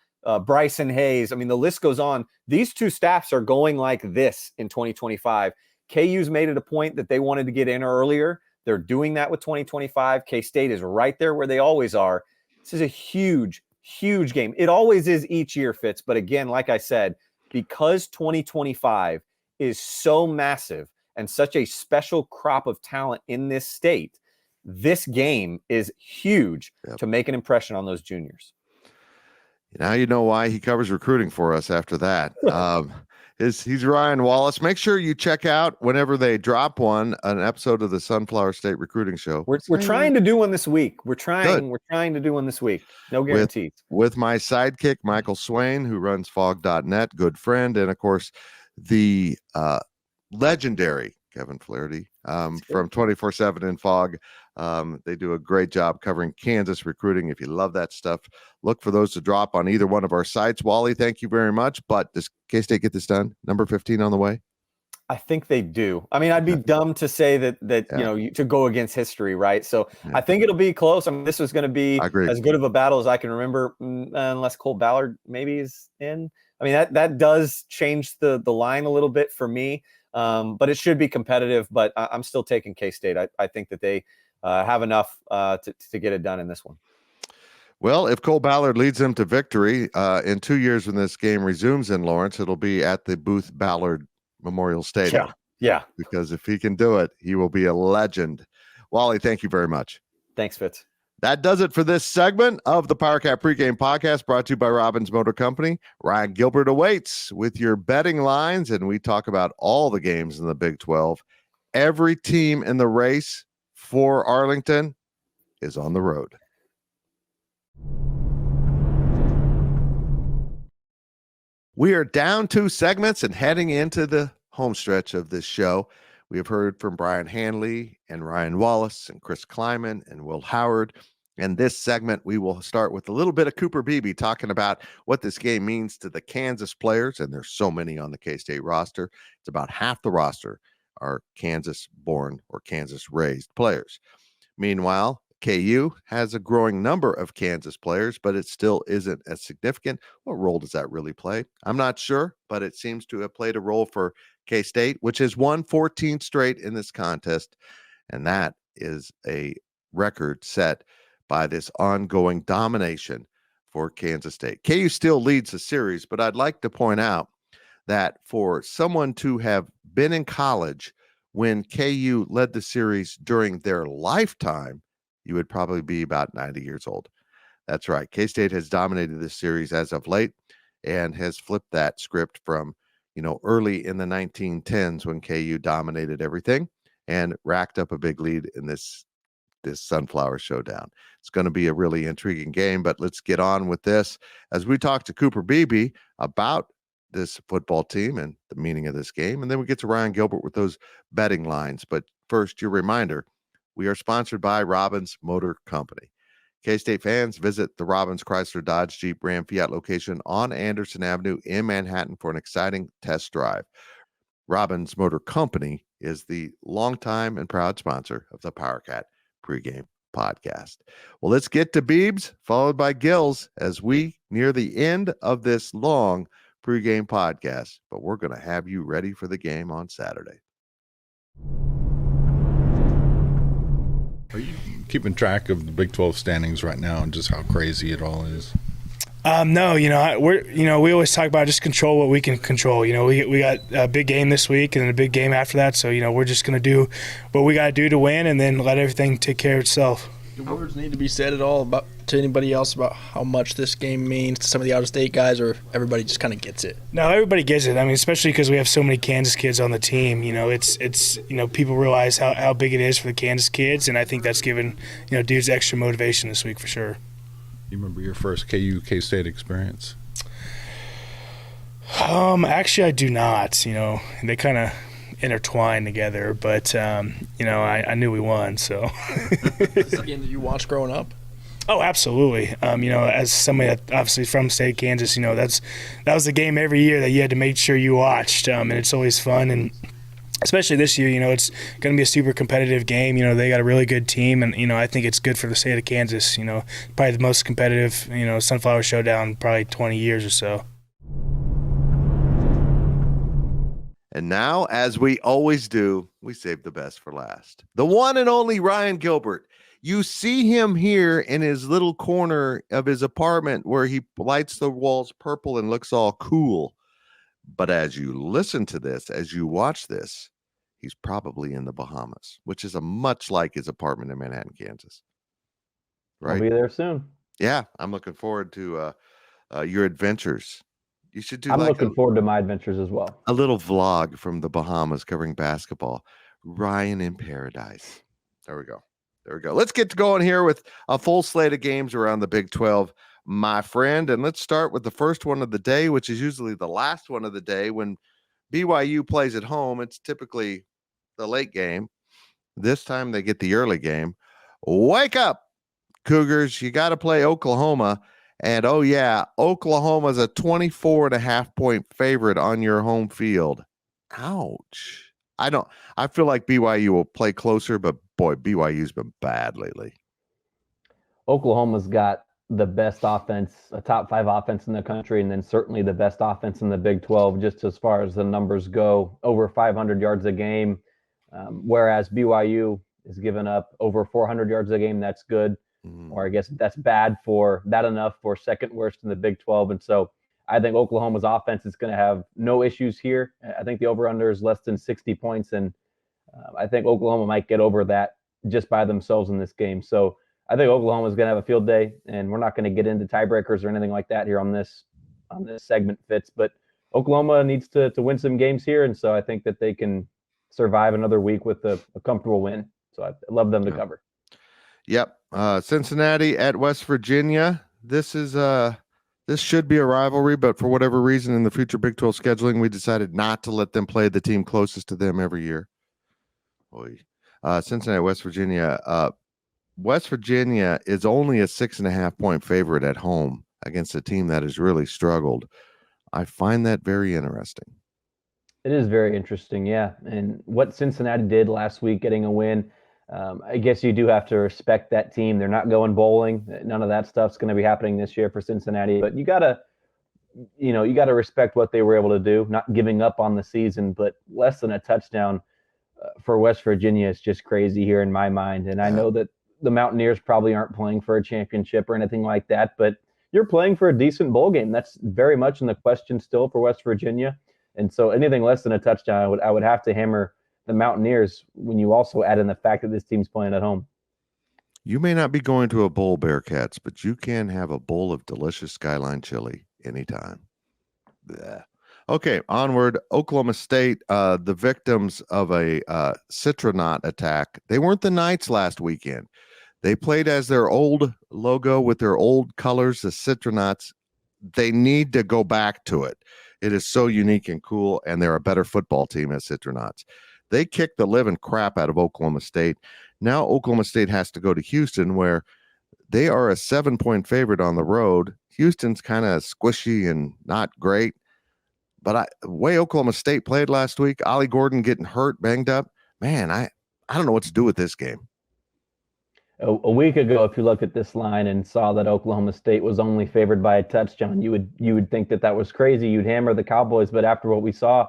Bryson Hayes. I mean, the list goes on. These two staffs are going like this in 2025. KU's made it a point that they wanted to get in earlier. They're doing that with 2025. K-State is right there where they always are. This is a huge, huge game. It always is each year, Fitz. But again, like I said, because 2025 is so massive and such a special crop of talent in this state, this game is huge to make an impression on those juniors. Now you know why he covers recruiting for us after that. He's Ryan Wallace. Make sure you check out, whenever they drop an episode of the Sunflower State Recruiting Show. We're trying to do one this week. We're trying to do one this week. No guarantees. With my sidekick, Michael Swain, who runs fog.net, good friend, and of course the legendary Kevin Flaherty from 24/7 in Fog. They do a great job covering Kansas recruiting. If you love that stuff, look for those to drop on either one of our sites. Wally, thank you very much. But does K-State get this done? Number 15 on the way? I think they do. I mean, I'd be dumb to say that to go against history, right? So I think it'll be close. I mean, this was going to be as good of a battle as I can remember, unless Cole Ballard maybe is in. I mean, that does change the line a little bit for me, but it should be competitive. But I'm still taking K-State. I think that they have enough to get it done in this one. Well, if Cole Ballard leads them to victory in 2 years when this game resumes in Lawrence, it'll be at the Booth Ballard Memorial Stadium. Yeah. Because if he can do it, he will be a legend. Wally, thank you very much. Thanks, Fitz. That does it for this segment of the Powercat Pregame Podcast, brought to you by Robbins Motor Company. Ryan Gilbert awaits with your betting lines, and we talk about all the games in the Big 12. Every team in the race for Arlington is on the road. We are down 2 segments and heading into the home stretch of this show. We have heard from Brien Hanley and Ryan Wallace and Chris Klieman and Will Howard. And this segment, we will start with a little bit of Cooper Beebe talking about what this game means to the Kansas players. And there's so many on the K-State roster. It's about half the roster are Kansas-born or Kansas-raised players. Meanwhile, KU has a growing number of Kansas players, but it still isn't as significant. What role does that really play? I'm not sure, but it seems to have played a role for K-State, which has won 14 straight in this contest. And that is a record set by this ongoing domination for Kansas State. KU still leads the series, but I'd like to point out that for someone to have been in college when KU led the series during their lifetime, you would probably be about 90 years old. That's right. K-State has dominated this series as of late and has flipped that script from, early in the 1910s when KU dominated everything and racked up a big lead in this Sunflower Showdown. It's going to be a really intriguing game, but let's get on with this as we talk to Cooper Beebe about this football team and the meaning of this game. And then we get to Ryan Gilbert with those betting lines. But first, your reminder, we are sponsored by Robbins Motor Company. K-State fans, visit the Robbins Chrysler Dodge Jeep Ram Fiat location on Anderson Avenue in Manhattan for an exciting test drive. Robbins Motor Company is the longtime and proud sponsor of the Powercat Pregame Podcast. Well, let's get to Beebs, followed by Gills, as we near the end of this long pregame podcast. But we're going to have you ready for the game on Saturday. Are you keeping track of the Big 12 standings right now and just how crazy it all is? No, we always talk about just control what we can control. We got a big game this week and then a big game after that. So, we're just going to do what we got to do to win and then let everything take care of itself. Do words need to be said at all to anybody else about how much this game means to some of the out-of-state guys, or everybody just kind of gets it? No, everybody gets it. I mean, especially because we have so many Kansas kids on the team. It's people realize how big it is for the Kansas kids, and I think that's given dudes extra motivation this week for sure. You remember your first K-State experience? Actually, I do not. They kind of intertwined together, but I knew we won. So, is that a game that you watched growing up? Oh, absolutely. As somebody that obviously from state Kansas, that was the game every year that you had to make sure you watched, and it's always fun. And especially this year, it's going to be a super competitive game. They got a really good team, and I think it's good for the state of Kansas. Probably the most competitive, Sunflower Showdown in probably 20 years or so. And now, as we always do, we save the best for last. The one and only Ryan Gilbert. You see him here in his little corner of his apartment where he lights the walls purple and looks all cool. But as you listen to this, as you watch this, he's probably in the Bahamas, which is much like his apartment in Manhattan, Kansas. Right? I'll be there soon. Yeah, I'm looking forward to your adventures. You should do. I'm looking forward to my adventures as well. A little vlog from the Bahamas covering basketball. Ryan in paradise. There we go. Let's get going here with a full slate of games around the Big 12, my friend. And let's start with the first one of the day, which is usually the last one of the day. When BYU plays at home, it's typically the late game. This time they get the early game. Wake up, Cougars. You got to play Oklahoma. And, oh, yeah, Oklahoma's a 24.5-point favorite on your home field. Ouch. I feel like BYU will play closer, but, boy, BYU's been bad lately. Oklahoma's got the best offense, a top 5 offense in the country, and then certainly the best offense in the Big 12, just as far as the numbers go, over 500 yards a game, whereas BYU is giving up over 400 yards a game. That's good, or I guess that's bad for that enough for second worst in the Big 12. And so I think Oklahoma's offense is going to have no issues here. I think the over-under is less than 60 points, and I think Oklahoma might get over that just by themselves in this game. So I think Oklahoma is going to have a field day, and we're not going to get into tiebreakers or anything like that here on this segment, Fitz. But Oklahoma needs to win some games here, and so I think that they can survive another week with a comfortable win. So I love them to cover. Yep. Cincinnati at West Virginia. This should be a rivalry, but for whatever reason in the future Big 12 scheduling, we decided not to let them play the team closest to them every year. Cincinnati, West Virginia. West Virginia is only a 6.5-point favorite at home against a team that has really struggled. I find that very interesting. It is very interesting, yeah. And what Cincinnati did last week, getting a win, I guess you do have to respect that team. They're not going bowling. None of that stuff's going to be happening this year for Cincinnati. But you gotta respect what they were able to do. Not giving up on the season, but less than a touchdown for West Virginia is just crazy here in my mind. And I know that the Mountaineers probably aren't playing for a championship or anything like that, but you're playing for a decent bowl game. That's very much in the question still for West Virginia. And so anything less than a touchdown, I would have to hammer the Mountaineers when you also add in the fact that this team's playing at home. You may not be going to a bowl, Bearcats, but you can have a bowl of delicious Skyline chili anytime. Blech. Okay, onward. Oklahoma State, the victims of a Citronaut attack. They weren't the Knights last weekend. They played as their old logo with their old colors, the Citronauts. They need to go back to it. It is so unique and cool, and they're a better football team as Citronauts. They kicked the living crap out of Oklahoma State. Now Oklahoma State has to go to Houston, where they are a 7-point favorite on the road. Houston's kind of squishy and not great. But the way Oklahoma State played last week, Ollie Gordon getting hurt, banged up, man, I don't know what to do with this game. A week ago, if you looked at this line and saw that Oklahoma State was only favored by a touchdown, you would think that was crazy. You'd hammer the Cowboys. But after what we saw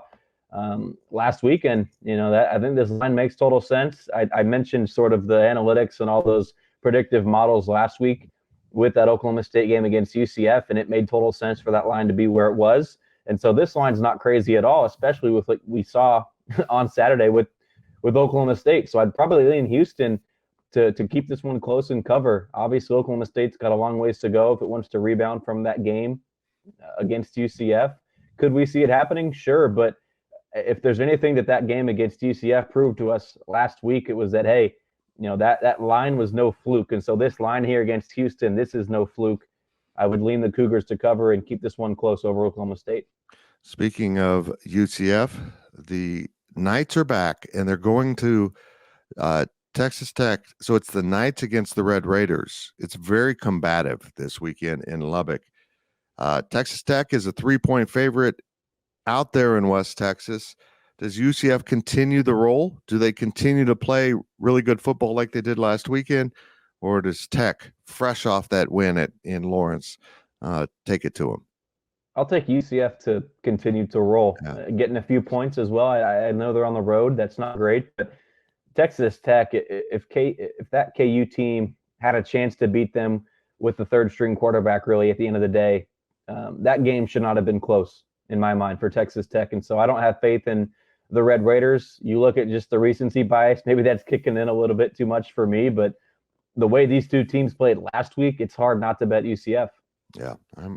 last weekend, that I think this line makes total sense. I mentioned sort of the analytics and all those predictive models last week with that Oklahoma State game against UCF, and it made total sense for that line to be where it was. And so this line's not crazy at all, especially with what we saw on Saturday with Oklahoma State. So I'd probably lean Houston to keep this one close and cover. Obviously, Oklahoma State's got a long ways to go if it wants to rebound from that game against UCF. Could we see it happening? Sure. But if there's anything that game against UCF proved to us last week, it was that, hey, that line was no fluke. And so this line here against Houston, this is no fluke. I would lean the Cougars to cover and keep this one close over Oklahoma State. Speaking of UCF, the Knights are back, and they're going to Texas Tech. So it's the Knights against the Red Raiders. It's very combative this weekend in Lubbock. Texas Tech is a 3-point favorite out there in West Texas. Does UCF continue the roll? Do they continue to play really good football like they did last weekend? Or does Tech, fresh off that win in Lawrence, take it to them? I'll take UCF to continue to roll, getting a few points as well. I know they're on the road. That's not great. But Texas Tech, if that KU team had a chance to beat them with the third-string quarterback really at the end of the day, that game should not have been close in my mind for Texas Tech. And so I don't have faith in the Red Raiders. You look at just the recency bias. Maybe that's kicking in a little bit too much for me, but the way these two teams played last week, it's hard not to bet UCF. Yeah,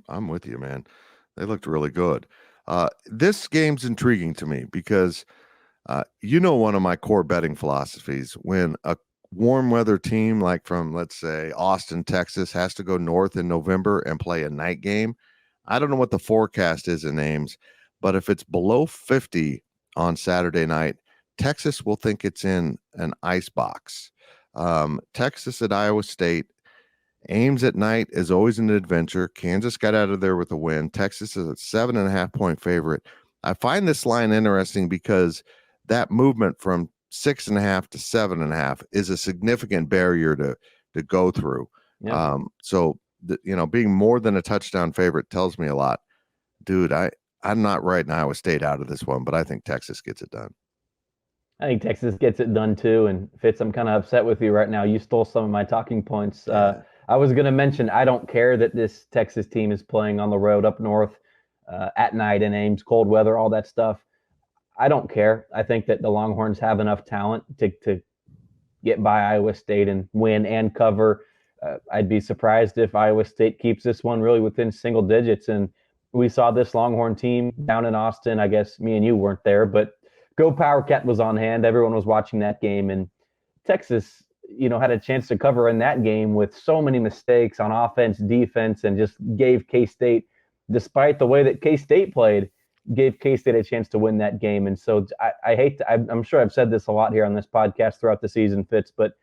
I'm with you, man. They looked really good. This game's intriguing to me because, one of my core betting philosophies, when a warm weather team like from, let's say, Austin, Texas, has to go north in November and play a night game, I don't know what the forecast is in Ames, but if it's below 50 on Saturday night, Texas will think it's in an ice box. Texas at Iowa State. Ames at night is always an adventure. Kansas got out of there with a win. Texas is a 7.5-point favorite. I find this line interesting because that movement from 6.5 to 7.5 is a significant barrier to go through. Yeah. So being more than a touchdown favorite tells me a lot. Dude, I'm not writing Iowa State out of this one, but I think Texas gets it done. I think Texas gets it done too. And Fitz, I'm kind of upset with you right now. You stole some of my talking points. Yeah. I was going to mention I don't care that this Texas team is playing on the road up north at night in Ames, cold weather, all that stuff. I don't care. I think that the Longhorns have enough talent to get by Iowa State and win and cover. I'd be surprised if Iowa State keeps this one really within single digits. And we saw this Longhorn team down in Austin. I guess me and you weren't there, but GoPowercat was on hand. Everyone was watching that game, and Texas, had a chance to cover in that game with so many mistakes on offense, defense, and just gave K-State, despite the way that K-State played, gave K-State a chance to win that game. And so I hate to, I'm sure I've said this a lot here on this podcast throughout the season, Fitz, but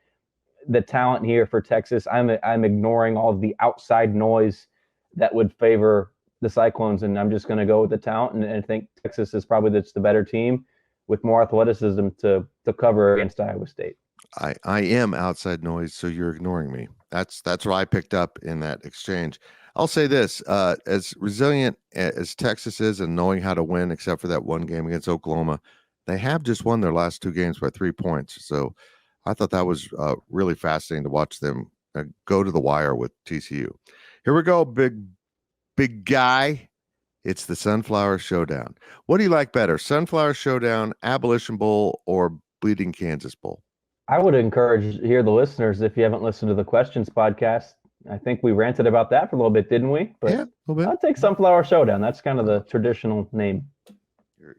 the talent here for Texas, I'm ignoring all of the outside noise that would favor the Cyclones, and I'm just going to go with the talent, and I think Texas is probably the better team with more athleticism to cover against Iowa State. I am outside noise, so you're ignoring me. That's what I picked up in that exchange. I'll say this, as resilient as Texas is and knowing how to win, except for that one game against Oklahoma, they have just won their last 2 games by 3 points. So I thought that was really fascinating to watch them go to the wire with TCU. Here we go, big guy. It's the Sunflower Showdown. What do you like better, Sunflower Showdown, Abolition Bowl, or Bleeding Kansas Bowl? I would encourage the listeners, if you haven't listened to the Questions podcast, I think we ranted about that for a little bit, didn't we? But yeah, a little bit. I'll take Sunflower Showdown. That's kind of the traditional name.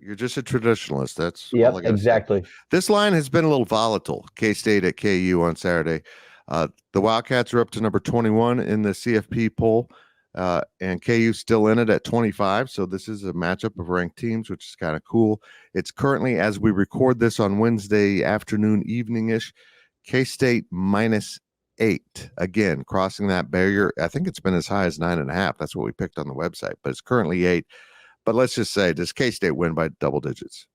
You're just a traditionalist. That's yep, all I gotta exactly. say. This line has been a little volatile. K-State at KU on Saturday. The Wildcats are up to number 21 in the CFP poll, and KU still in it at 25. So this is a matchup of ranked teams, which is kind of cool. It's currently, as we record this on Wednesday afternoon, evening-ish, K-State -8. Again, crossing that barrier. I think it's been as high as 9.5. That's what we picked on the website, but it's currently 8. But let's just say, does K-State win by double digits?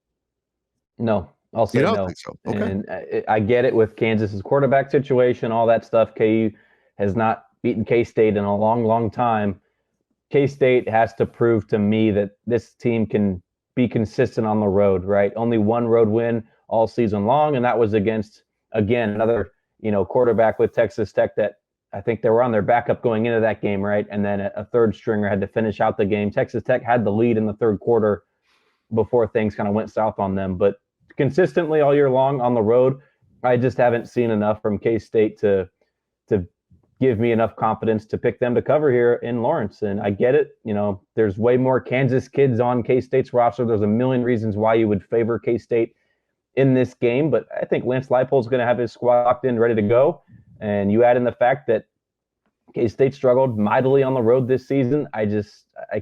No, I'll say you don't no. think so? Okay. And I get it with Kansas's quarterback situation, all that stuff. KU has not beaten K-State in a long, long time. K-State has to prove to me that this team can be consistent on the road, right? Only one road win all season long, and that was against, again, another quarterback with Texas Tech that I think they were on their backup going into that game, right? And then a third stringer had to finish out the game. Texas Tech had the lead in the third quarter before things kind of went south on them. But consistently all year long on the road, I just haven't seen enough from K-State to give me enough confidence to pick them to cover here in Lawrence. And I get it. There's way more Kansas kids on K-State's roster. There's a million reasons why you would favor K-State in this game. But I think Lance Leipold's going to have his squad locked in, ready to go. And you add in the fact that K-State struggled mightily on the road this season. I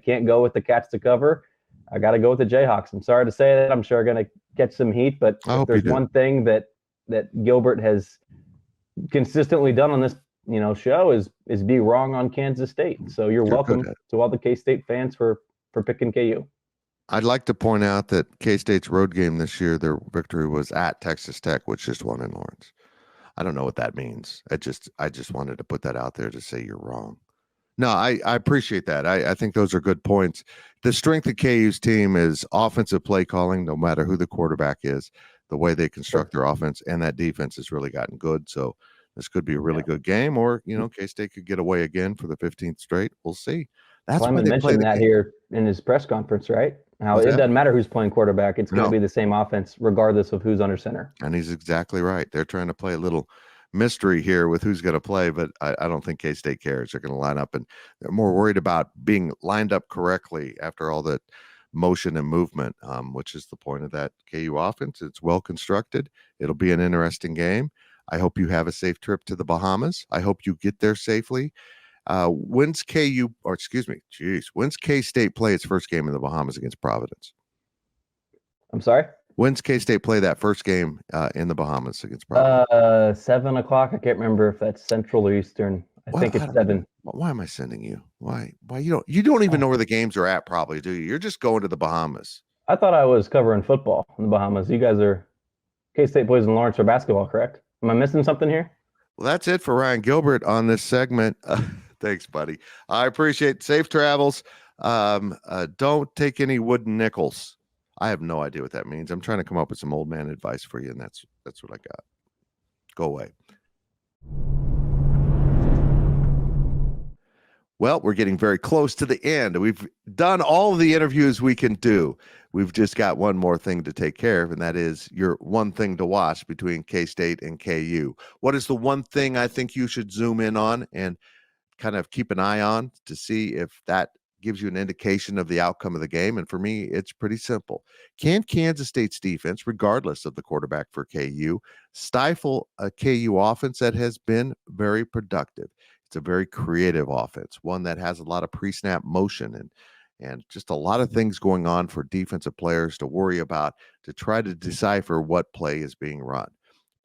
can't go with the Cats to cover. I got to go with the Jayhawks. I'm sorry to say that. I'm sure I'm going to catch some heat, but if there's one thing that Gilbert has consistently done on this show is be wrong on Kansas State. So you're welcome to all the K-State fans for picking KU. I'd like to point out that K-State's road game this year, their victory was at Texas Tech, which just won in Lawrence. I don't know what that means. I just wanted to put that out there to say you're wrong. No, I appreciate that. I think those are good points. The strength of KU's team is offensive play calling, no matter who the quarterback is, the way they construct their offense, and that defense has really gotten good. So this could be a really good game, or K-State could get away again for the 15th straight. We'll see. That's Klieman mentioned that here in his press conference, right? How it doesn't matter who's playing quarterback; it's going to be the same offense regardless of who's under center. And he's exactly right. They're trying to play a little mystery here with who's going to play, but I don't think K-State cares. They're going to line up, and they're more worried about being lined up correctly after all that motion and movement, which is the point of that KU offense. It's well constructed. It'll be an interesting game. I hope you have a safe trip to the Bahamas. I hope you get there safely. When's K-State play its first game in the Bahamas against Providence? I'm sorry? When's K-State play that first game in the Bahamas against Providence? 7 o'clock. I can't remember if that's Central or Eastern. I think it's 7. Why am I sending you? Why you don't even know where the games are at, probably, do you? You're just going to the Bahamas. I thought I was covering football in the Bahamas. You guys are K-State boys in Lawrence for basketball, correct? Am I missing something here? Well, that's it for Ryan Gilbert on this segment. Thanks, buddy. I appreciate it. Safe travels. Don't take any wooden nickels. I have no idea what that means. I'm trying to come up with some old man advice for you, and that's what I got. Go away. Well, we're getting very close to the end. We've done all of the interviews we can do. We've just got one more thing to take care of, and that is your one thing to watch between K-State and KU. What is the one thing I think you should zoom in on and kind of keep an eye on to see if that gives you an indication of the outcome of the game? And for me, it's pretty simple. Can Kansas State's defense, regardless of the quarterback for KU, stifle a KU offense that has been very productive? It's a very creative offense, one that has a lot of pre-snap motion and just a lot of things going on for defensive players to worry about to try to decipher what play is being run.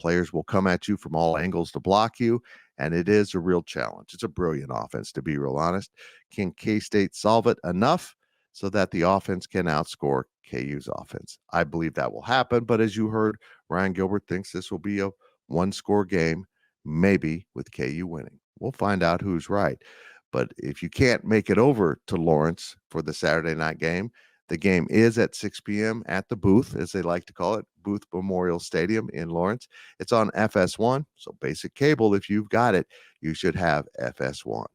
Players will come at you from all angles to block you, and it is a real challenge. It's a brilliant offense, to be real honest. Can K-State solve it enough so that the offense can outscore KU's offense? I believe that will happen, but as you heard, Ryan Gilbert thinks this will be a one-score game, maybe with KU winning. We'll find out who's right. But if you can't make it over to Lawrence for the Saturday night game, the game is at 6 p.m. at the Booth, as they like to call it, Booth Memorial Stadium in Lawrence. It's on FS1, so basic cable. If you've got it, you should have FS1.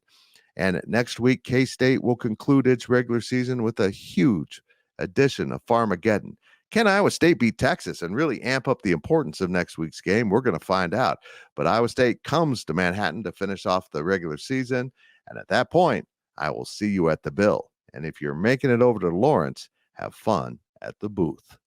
And next week, K-State will conclude its regular season with a huge edition of Farmageddon. Can Iowa State beat Texas and really amp up the importance of next week's game? We're going to find out. But Iowa State comes to Manhattan to finish off the regular season. And at that point, I will see you at the Bill. And if you're making it over to Lawrence, have fun at the Booth.